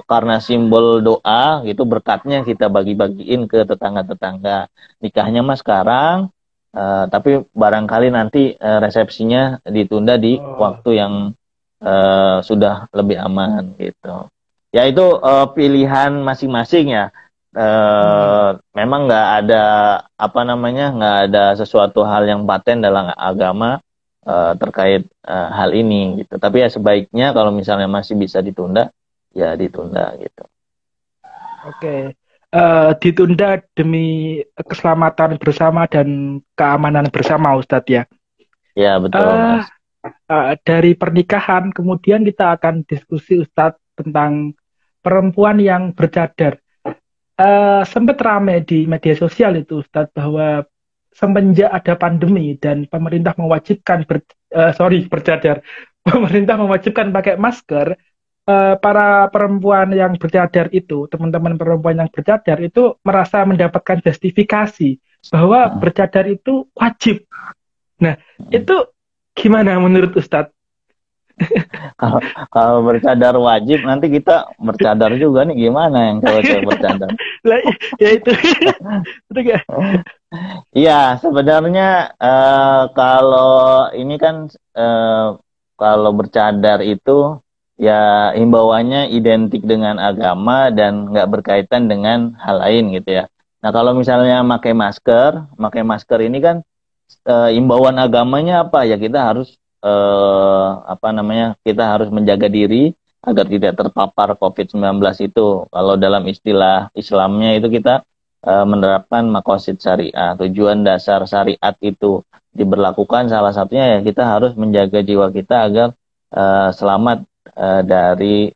karena simbol doa gitu berkatnya kita bagi-bagiin ke tetangga-tetangga. Nikahnya mah sekarang, tapi barangkali nanti resepsinya ditunda di waktu yang sudah lebih aman gitu. Ya itu pilihan masing-masing ya. Memang nggak ada apa namanya, nggak ada sesuatu hal yang paten dalam agama terkait hal ini gitu. Tapi ya sebaiknya kalau misalnya masih bisa ditunda, ya ditunda gitu. Oke. Ditunda demi keselamatan bersama dan keamanan bersama, Ustadz ya. Ya betul, Mas. Dari pernikahan kemudian kita akan diskusi, Ustadz, tentang perempuan yang bercadar. Sempat ramai di media sosial itu, Ustadz, bahwa semenjak ada pandemi dan pemerintah mewajibkan bercadar, pemerintah mewajibkan pakai masker, para perempuan yang bercadar itu, teman-teman perempuan yang bercadar itu merasa mendapatkan justifikasi bahwa bercadar itu wajib. Nah, itu gimana menurut Ustadz? Kalau bercadar wajib, nanti kita bercadar juga nih, gimana yang cewek-cewek bercadar? Ya itu. Iya, sebenarnya kalau ini kan kalau bercadar itu ya himbauannya identik dengan agama dan nggak berkaitan dengan hal lain gitu ya. Nah kalau misalnya pakai masker ini kan himbauan agamanya apa ya, kita harus apa namanya, kita harus menjaga diri agar tidak terpapar COVID-19 itu. Kalau dalam istilah Islamnya itu kita menerapkan maqasid syariah, tujuan dasar syariat itu diberlakukan, salah satunya ya kita harus menjaga jiwa kita agar selamat dari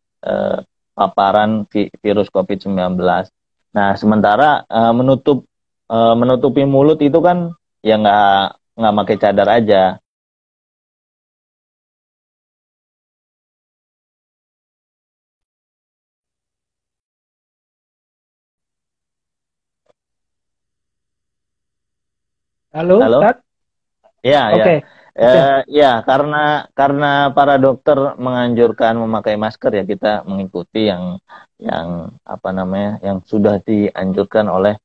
paparan virus COVID-19. Nah, sementara menutupi mulut itu kan ya nggak pakai cadar aja. Halo, Halo? Ustadz? Ya, ya. Oke. Ya, karena para dokter menganjurkan memakai masker, ya kita mengikuti yang apa namanya, yang sudah dianjurkan oleh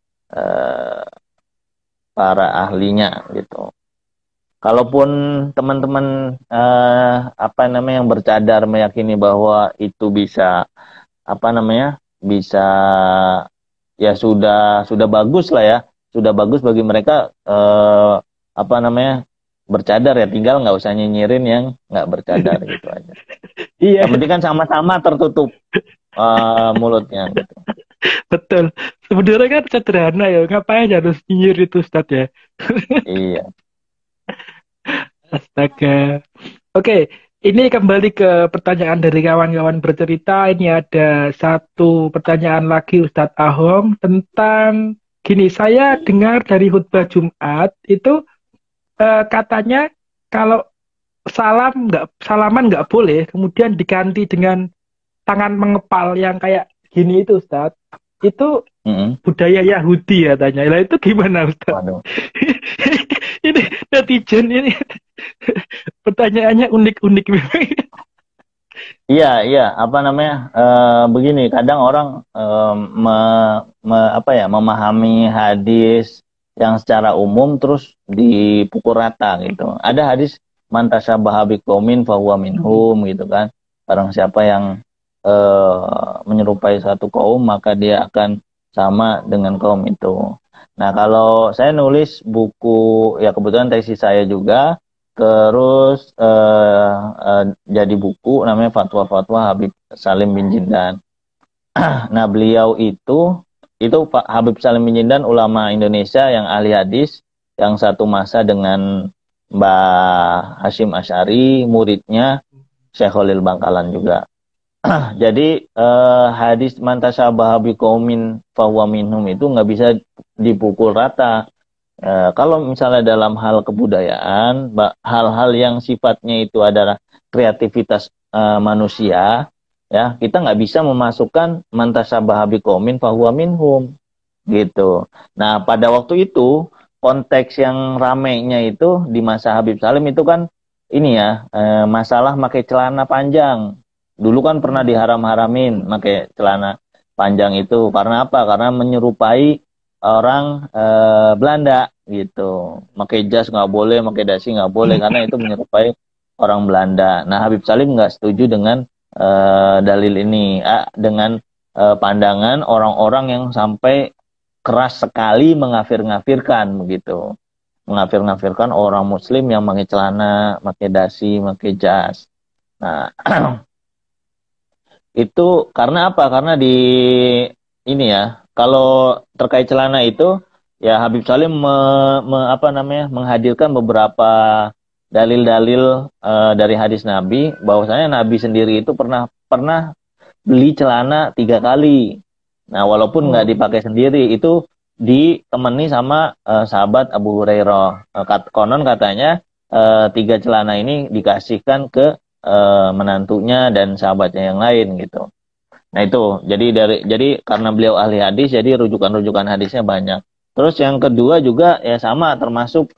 para ahlinya gitu. Kalaupun teman-teman apa namanya yang bercadar meyakini bahwa itu bisa apa namanya, bisa, ya sudah bagus lah ya, sudah bagus bagi mereka apa namanya bercadar, ya tinggal nggak usah nyinyirin yang nggak bercadar gitu aja. Iya. Yang penting kan sama-sama tertutup mulutnya gitu. Betul. Sebenarnya kan sederhana ya, ngapain harus nyinyir itu, Ustadz ya? Iya. Astaga. Oke, ini kembali ke pertanyaan dari kawan-kawan bercerita. Ini ada satu pertanyaan lagi, Ustadz Ahong, tentang gini. Saya dengar dari khutbah Jumat itu katanya kalau salaman nggak boleh, kemudian diganti dengan tangan mengepal yang kayak gini itu, Ustadz. Itu budaya Yahudi ya, tanya. Lah itu gimana, Ustadz? Ini netizen ini pertanyaannya unik-unik. Iya, apa namanya, begini, kadang orang memahami hadis yang secara umum terus dipukul rata gitu. Ada hadis man tasyabaha biqaumin fahuwa minhum gitu kan. Barang siapa yang menyerupai satu kaum maka dia akan sama dengan kaum itu. Nah, kalau saya nulis buku, ya kebetulan tesis saya juga, terus jadi buku namanya Fatwa-Fatwa Habib Salim bin Jindan. Nah, beliau itu Pak Habib Salim bin Jindan, ulama Indonesia yang ahli hadis, yang satu masa dengan Mbah Hashim Asy'ari, muridnya Syekh Khalil Bangkalan juga. Jadi hadis man tasyabaha biqaumin fahuwa minhum itu nggak bisa dipukul rata. Kalau misalnya dalam hal kebudayaan, hal-hal yang sifatnya itu adalah kreativitas manusia, ya kita nggak bisa memasukkan man tasyabaha biqaumin fahuwa minhum gitu. Nah pada waktu itu konteks yang ramainya itu di masa Habib Salim itu kan ini ya masalah pakai celana panjang. Dulu kan pernah diharam-haramin pakai celana panjang itu. Karena apa? Karena menyerupai orang Belanda gitu. Pakai jas nggak boleh, pakai dasi nggak boleh karena itu menyerupai orang Belanda. Nah Habib Salim nggak setuju dengan dalil ini, dengan pandangan orang-orang yang sampai keras sekali mengafir-ngafirkan begitu. Mengafir-ngafirkan orang Muslim yang pakai celana, pakai dasi, pakai jas. Nah itu karena apa? Karena di ini ya, kalau terkait celana itu ya Habib Salim menghadirkan beberapa dalil-dalil dari hadis Nabi bahwasanya Nabi sendiri itu pernah beli celana 3 kali. Nah, walaupun nggak dipakai sendiri itu ditemani sama sahabat Abu Hurairah. Konon katanya 3 celana ini dikasihkan ke menantunya dan sahabatnya yang lain gitu. Nah itu jadi karena beliau ahli hadis jadi rujukan-rujukan hadisnya banyak. Terus yang kedua juga ya sama termasuk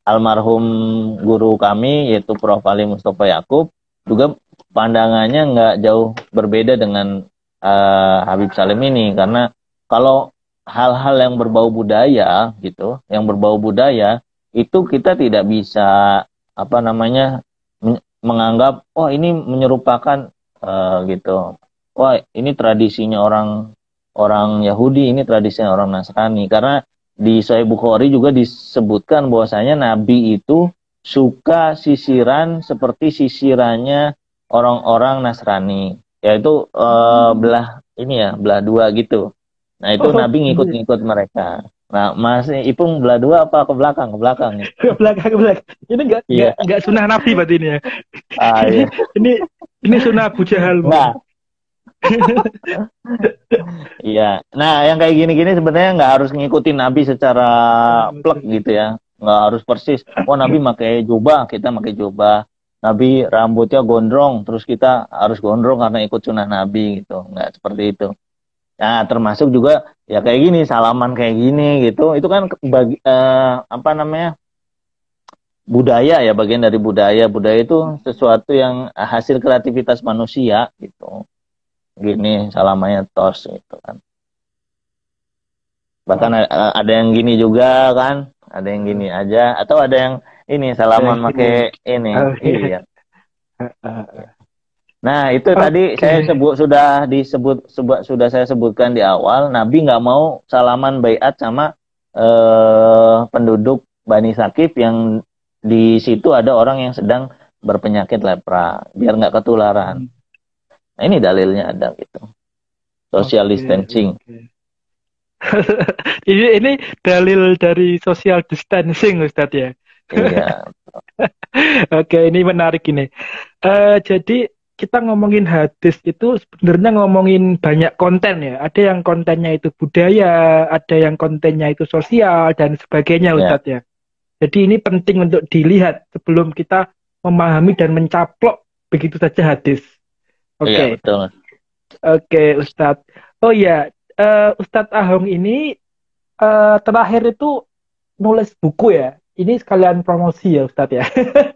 almarhum guru kami yaitu Prof. Ali Mustafa Yakub juga pandangannya nggak jauh berbeda dengan Habib Salim ini karena kalau hal-hal yang berbau budaya gitu, yang berbau budaya itu kita tidak bisa menganggap oh ini menyerupakan gitu. Wah, ini tradisinya orang Yahudi, ini tradisinya orang Nasrani. Karena di Sahih Bukhari juga disebutkan bahwasanya Nabi itu suka sisiran seperti sisirannya orang-orang Nasrani, yaitu belah dua gitu. Nah, itu Nabi ngikut-ngikut mereka. Nah, Mas Ipung belah dua apa ke belakang? Ke belakang ya? Ke belakang, ke belakang. Ini enggak sunnah Nabi berarti ini ya. Iya. ini sunnah Abu Jahal. Nah. Iya. Nah, yang kayak gini-gini sebenarnya nggak harus ngikutin Nabi secara plek gitu ya. Nggak harus persis. Oh, Nabi pakai jubah, kita pakai jubah. Nabi rambutnya gondrong, terus kita harus gondrong karena ikut sunnah Nabi gitu. Nggak seperti itu. Nah, termasuk juga ya kayak gini, salaman kayak gini gitu. Itu kan budaya ya, bagian dari budaya. Budaya itu sesuatu yang hasil kreativitas manusia gitu. Gini salamannya tos gitu kan. Bahkan ada yang gini juga kan, ada yang gini aja atau ada yang ini salaman pakai ini. Iya. Nah, itu tadi saya sudah saya sebutkan di awal, Nabi nggak mau salaman baiat sama penduduk Bani Sakif yang di situ ada orang yang sedang berpenyakit lepra, biar nggak ketularan. Nah, ini dalilnya ada gitu. Social distancing. ini dalil dari social distancing, Ustadz ya. Iya. Oke, ini menarik ini. Jadi kita ngomongin hadis itu sebenarnya ngomongin banyak konten ya. Ada yang kontennya itu budaya, ada yang kontennya itu sosial dan sebagainya, Ustadz ya. Jadi ini penting untuk dilihat sebelum kita memahami dan mencaplok begitu saja hadis. Oke. Iya, betul. Oke, Ustadz. Oh iya, Ustadz Ahong ini terakhir itu nulis buku ya. Ini sekalian promosi ya, Ustadz ya.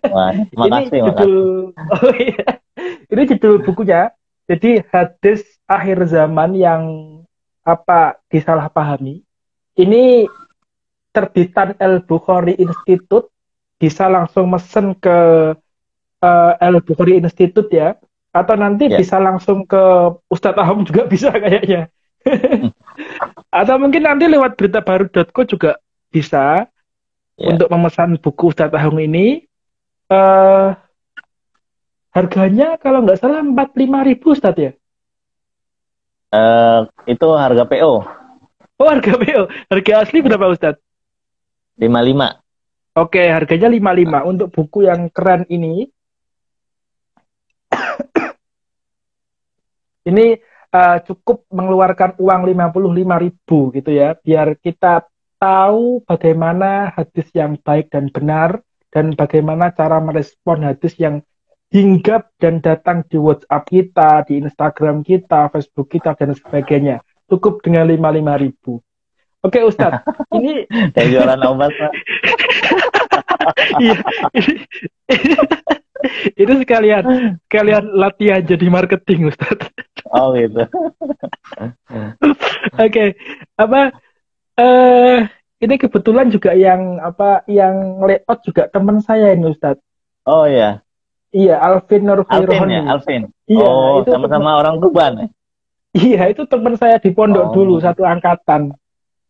Wah, makasih. Oh iya. Ini judul bukunya. Jadi hadis akhir zaman yang disalahpahami. Ini terbitan Al-Bukhari Institute. Bisa langsung mesen ke Al-Bukhari Institute ya. Atau nanti bisa langsung ke Ustadz Ahong juga bisa kayaknya. Atau mungkin nanti lewat beritabaru.co juga bisa untuk memesan buku Ustadz Ahong ini. Harganya kalau nggak salah 45.000 Ustadz ya? Itu harga PO. Oh, harga PO. Harga asli berapa Ustadz? 55. Oke, harganya 55. Untuk buku yang keren ini, Ini cukup mengeluarkan uang 55.000 gitu ya, biar kita tahu bagaimana hadis yang baik dan benar, dan bagaimana cara merespon hadis yang hinggap dan datang di WhatsApp kita, di Instagram kita, Facebook kita, dan sebagainya. Cukup dengan 55.000. Oke Ustadz, ini Kayak jualan obat, Pak. iya, ini sekalian latihan jadi marketing Ustadz. Oh gitu. Oke, apa ini kebetulan juga yang layout juga teman saya ini Ustadz. Oh iya. Iya, Alvin Nur Alvin ya, Khairohoni. Alvin. Iya, Oh, itu sama-sama orang Tuban ya? iya, itu teman saya di pondok dulu, Oh. satu angkatan.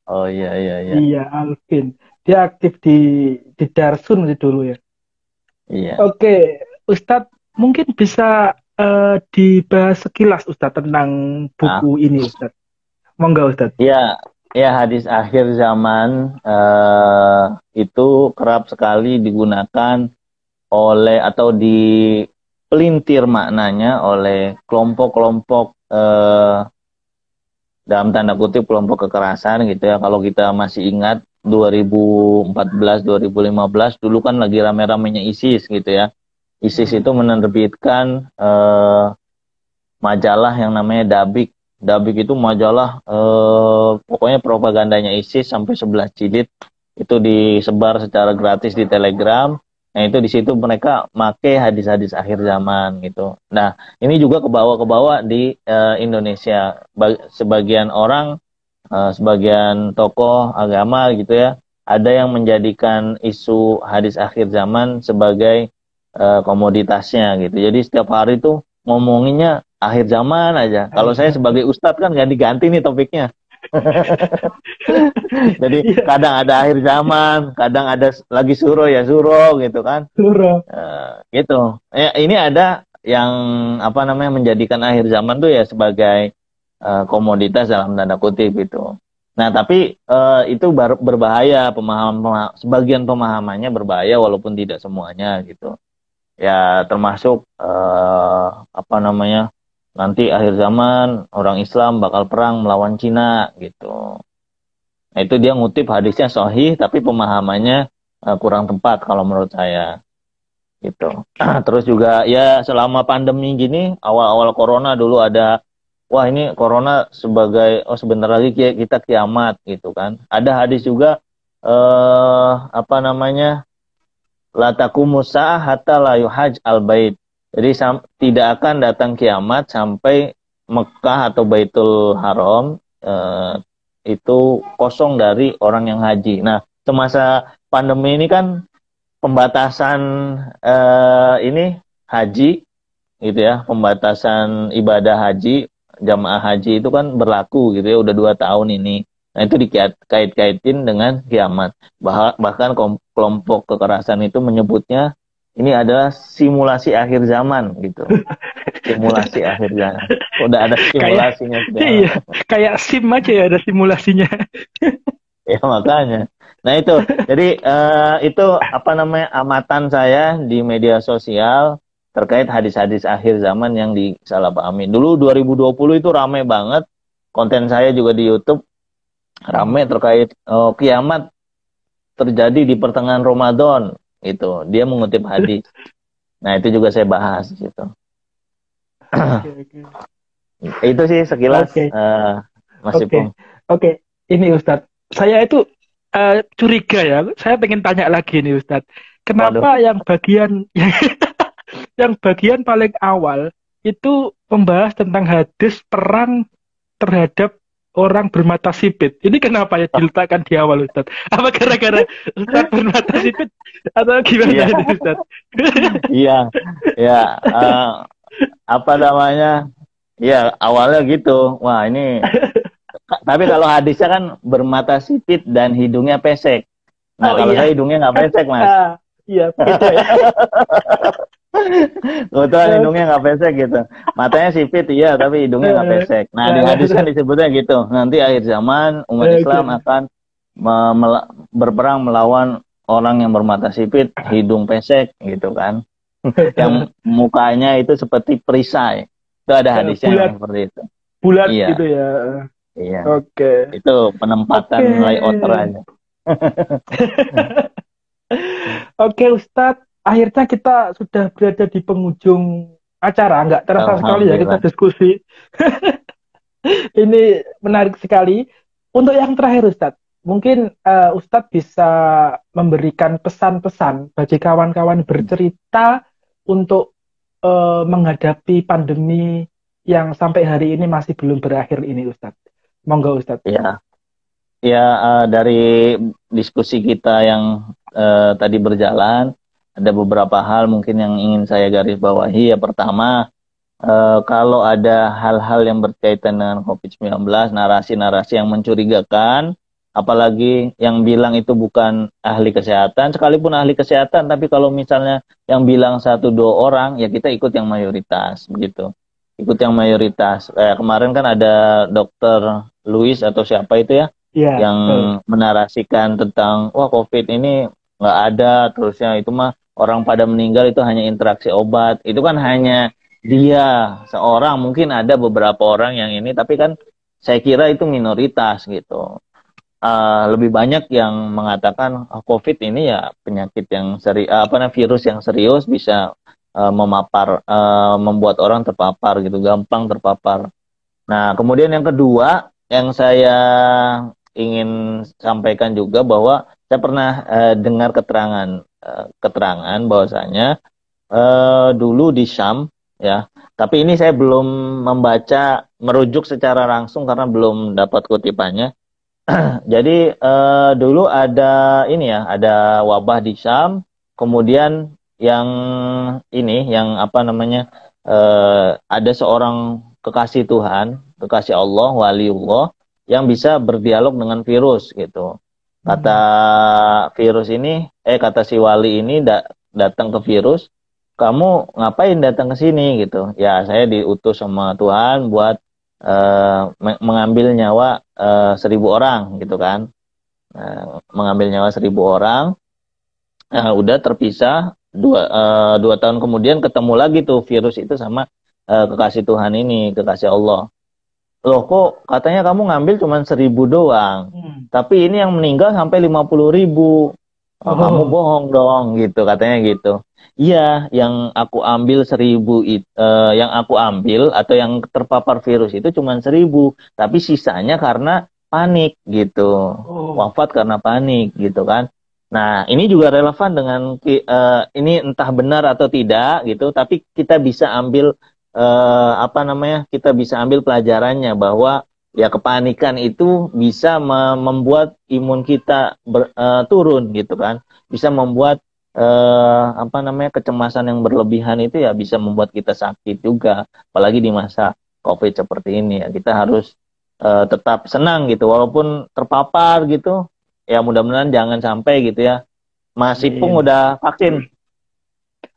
Oh iya iya iya. Iya, Alvin. Dia aktif di Darsun sih dulu ya. Iya. Oke, Ustadz, mungkin bisa dibahas sekilas Ustadz tentang buku ini Ustadz. Monggo Ustadz. Iya, ya hadis akhir zaman itu kerap sekali digunakan oleh atau dipelintir maknanya oleh kelompok-kelompok dalam tanda kutip kelompok kekerasan gitu ya. Kalau kita masih ingat 2014, 2015 dulu kan lagi rame-ramenya ISIS gitu ya. ISIS itu menerbitkan majalah yang namanya Dabik. Dabik itu majalah pokoknya propagandanya ISIS sampai 11 jilid itu disebar secara gratis di Telegram. Nah itu di situ mereka make hadis-hadis akhir zaman gitu. Nah ini juga kebawa-kebawa di Indonesia. Sebagian orang, sebagian tokoh agama gitu ya, ada yang menjadikan isu hadis akhir zaman sebagai komoditasnya gitu. Jadi setiap hari tuh ngomonginnya akhir zaman aja. Kalau saya sebagai ustadz kan ganti-ganti nih topiknya. Jadi kadang ada akhir zaman, kadang ada lagi suruh ya suruh gitu kan. Suruh. Gitu. Ya, ini ada yang apa namanya menjadikan akhir zaman tuh ya sebagai komoditas dalam tanda kutip itu. Nah tapi itu berbahaya, sebagian pemahamannya berbahaya walaupun tidak semuanya gitu. Ya termasuk apa namanya nanti akhir zaman orang Islam bakal perang melawan Cina gitu. Nah itu dia ngutip hadisnya sahih tapi pemahamannya kurang tepat kalau menurut saya gitu. Terus juga ya selama pandemi gini awal-awal corona dulu ada wah ini corona sebagai sebentar lagi kita kiamat gitu kan. Ada hadis juga apa namanya la taqumus sa'ah hatta la yuhaj al-bait. Jadi tidak akan datang kiamat sampai Mekah atau Baitul Haram itu kosong dari orang yang haji. Nah, semasa pandemi ini kan pembatasan ini haji gitu ya, pembatasan ibadah haji, jamaah haji itu kan berlaku gitu ya, udah 2 tahun ini. Nah, itu dikait-kaitin dengan kiamat. Bahkan kelompok kekerasan itu menyebutnya ini adalah simulasi akhir zaman gitu. Simulasi akhir zaman. Udah ada simulasinya. Iya, kayak SIM aja ya ada simulasinya. Ya makanya. Nah itu, jadi itu apa namanya amatan saya di media sosial terkait hadis-hadis akhir zaman yang disalahpahami. Dulu 2020 itu ramai banget. Konten saya juga di YouTube ramai terkait kiamat terjadi di pertengahan Ramadan. Itu dia mengutip hadis. Nah itu juga saya bahas gitu. Okay. Itu sih sekilas Mas Ipong. Oke. Ini Ustadz, saya itu curiga ya. Saya pengen tanya lagi nih Ustadz, kenapa yang bagian paling awal itu membahas tentang hadis perang terhadap orang bermata sipit. Ini kenapa ya diletakkan di awal Ustadz? Apa gara-gara Ustadz bermata sipit atau gimana ini Ustadz? Iya, ya apa namanya? Ya awalnya gitu. Wah ini. Tapi kalau hadisnya kan bermata sipit dan hidungnya pesek. Nah kalau saya hidungnya nggak pesek Mas. Iya beda ya. Kebetulan hidungnya nggak pesek gitu. Matanya sipit iya, tapi hidungnya nggak pesek. Nah di hadis kan disebutnya gitu. Nanti akhir zaman umat Islam akan berperang melawan orang yang bermata sipit, hidung pesek gitu kan. Yang mukanya itu seperti perisai. Itu ada hadisnya bulat yang seperti itu. bulat Iya, gitu ya. iya. Oke. Itu penempatan Oke. layouter aja. Oke, Ustadz. Akhirnya kita sudah berada di penghujung acara. Nggak terasa sekali ya kita Alhamdulillah. diskusi. Ini menarik sekali. Untuk yang terakhir, Ustadz, mungkin Ustadz bisa memberikan pesan-pesan bagi kawan-kawan bercerita untuk menghadapi pandemi yang sampai hari ini masih belum berakhir ini, Ustadz. Monggo, Ustadz. Ya, ya, dari diskusi kita yang tadi berjalan, ada beberapa hal mungkin yang ingin saya garis bawahi. Ya, pertama, kalau ada hal-hal yang berkaitan dengan COVID-19, narasi-narasi yang mencurigakan, apalagi yang bilang itu bukan ahli kesehatan, sekalipun ahli kesehatan, tapi kalau misalnya yang bilang satu dua orang, ya kita ikut yang mayoritas, begitu. Ikut yang mayoritas. Kemarin kan ada dokter Louis atau siapa itu ya, Iya, yang betul. menarasikan tentang, wah COVID ini nggak ada, terusnya itu mah orang pada meninggal itu hanya interaksi obat. Itu kan hanya dia seorang, mungkin ada beberapa orang yang ini, tapi kan saya kira itu minoritas gitu. Lebih banyak yang mengatakan COVID ini ya penyakit yang virus yang serius, bisa membuat orang terpapar gitu, gampang terpapar. Nah, kemudian yang kedua yang saya ingin sampaikan juga bahwa saya pernah dengar keterangan bahwasanya dulu di Syam ya, tapi ini saya belum merujuk secara langsung karena belum dapat kutipannya. Jadi dulu ada ini ya, ada wabah di Syam, kemudian yang ini, yang apa namanya, ada seorang kekasih Tuhan, kekasih Allah, waliullah, yang bisa berdialog dengan virus gitu. Kata Hmm. virus ini, kata si wali ini datang ke virus, kamu ngapain datang ke sini gitu? Ya saya diutus sama Tuhan buat mengambil nyawa 1.000 orang gitu kan. Mengambil nyawa 1.000 orang. Udah terpisah 2 tahun kemudian ketemu lagi tuh virus itu sama kekasih Tuhan ini, kekasih Allah. Loh kok katanya kamu ngambil cuma 1.000 doang, Hmm. tapi ini yang meninggal sampai 50.000. Oh, kamu Oh. bohong dong gitu, katanya gitu. Iya, yang aku ambil 1.000 yang aku ambil atau yang terpapar virus itu cuma 1.000, tapi sisanya karena panik gitu, Oh. wafat karena panik gitu kan. Nah, ini juga relevan dengan ini entah benar atau tidak gitu, tapi kita bisa ambil apa namanya, kita bisa ambil pelajarannya bahwa ya kepanikan itu bisa membuat imun kita turun gitu kan, bisa membuat apa namanya, kecemasan yang berlebihan itu ya bisa membuat kita sakit juga, apalagi di masa COVID seperti ini ya. Kita harus tetap senang gitu walaupun terpapar gitu, ya mudah-mudahan jangan sampai gitu ya. Mas Ipung Amin. udah vaksin?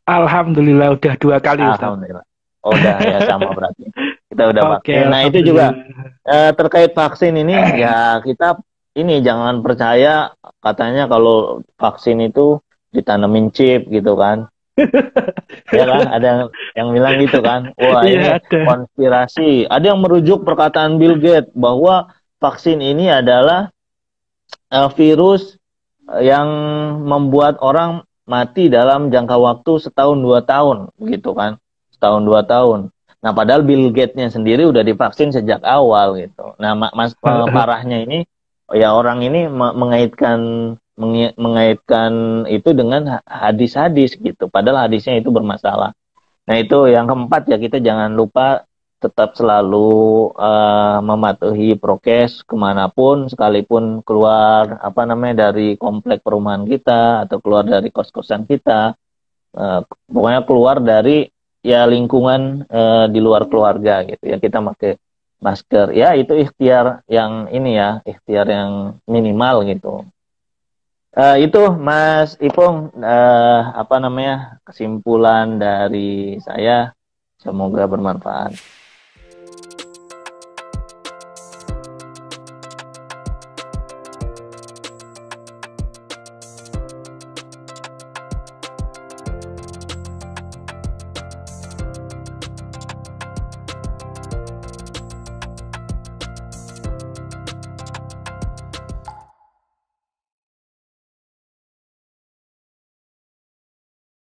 Alhamdulillah udah 2 kali, Ustadz. Alhamdulillah. Oh, udah ya, sama berarti. Kita udah Oke, vaksin. Nah, itu juga alhamdulillah. terkait vaksin ini ya, kita ini jangan percaya katanya kalau vaksin itu ditanemin chip gitu kan. Ya kan, ada yang bilang gitu kan. Wah, Iya, ini ada. konspirasi. Ada yang merujuk perkataan Bill Gates bahwa vaksin ini adalah virus yang membuat orang mati dalam jangka waktu setahun 2 tahun gitu kan, setahun 2 tahun. Nah, padahal Bill Gates-nya sendiri udah divaksin sejak awal gitu. Nah, parahnya ini ya, orang ini mengaitkan itu dengan hadis-hadis gitu, padahal hadisnya itu bermasalah. Nah, itu yang keempat ya, kita jangan lupa tetap selalu mematuhi prokes kemanapun, sekalipun keluar apa namanya dari komplek perumahan kita atau keluar dari kos-kosan kita, pokoknya keluar dari ya lingkungan di luar keluarga gitu ya, kita pakai masker. Ya itu ikhtiar yang ini ya, ikhtiar yang minimal gitu. Itu Mas Ipung, apa namanya, kesimpulan dari saya, semoga bermanfaat.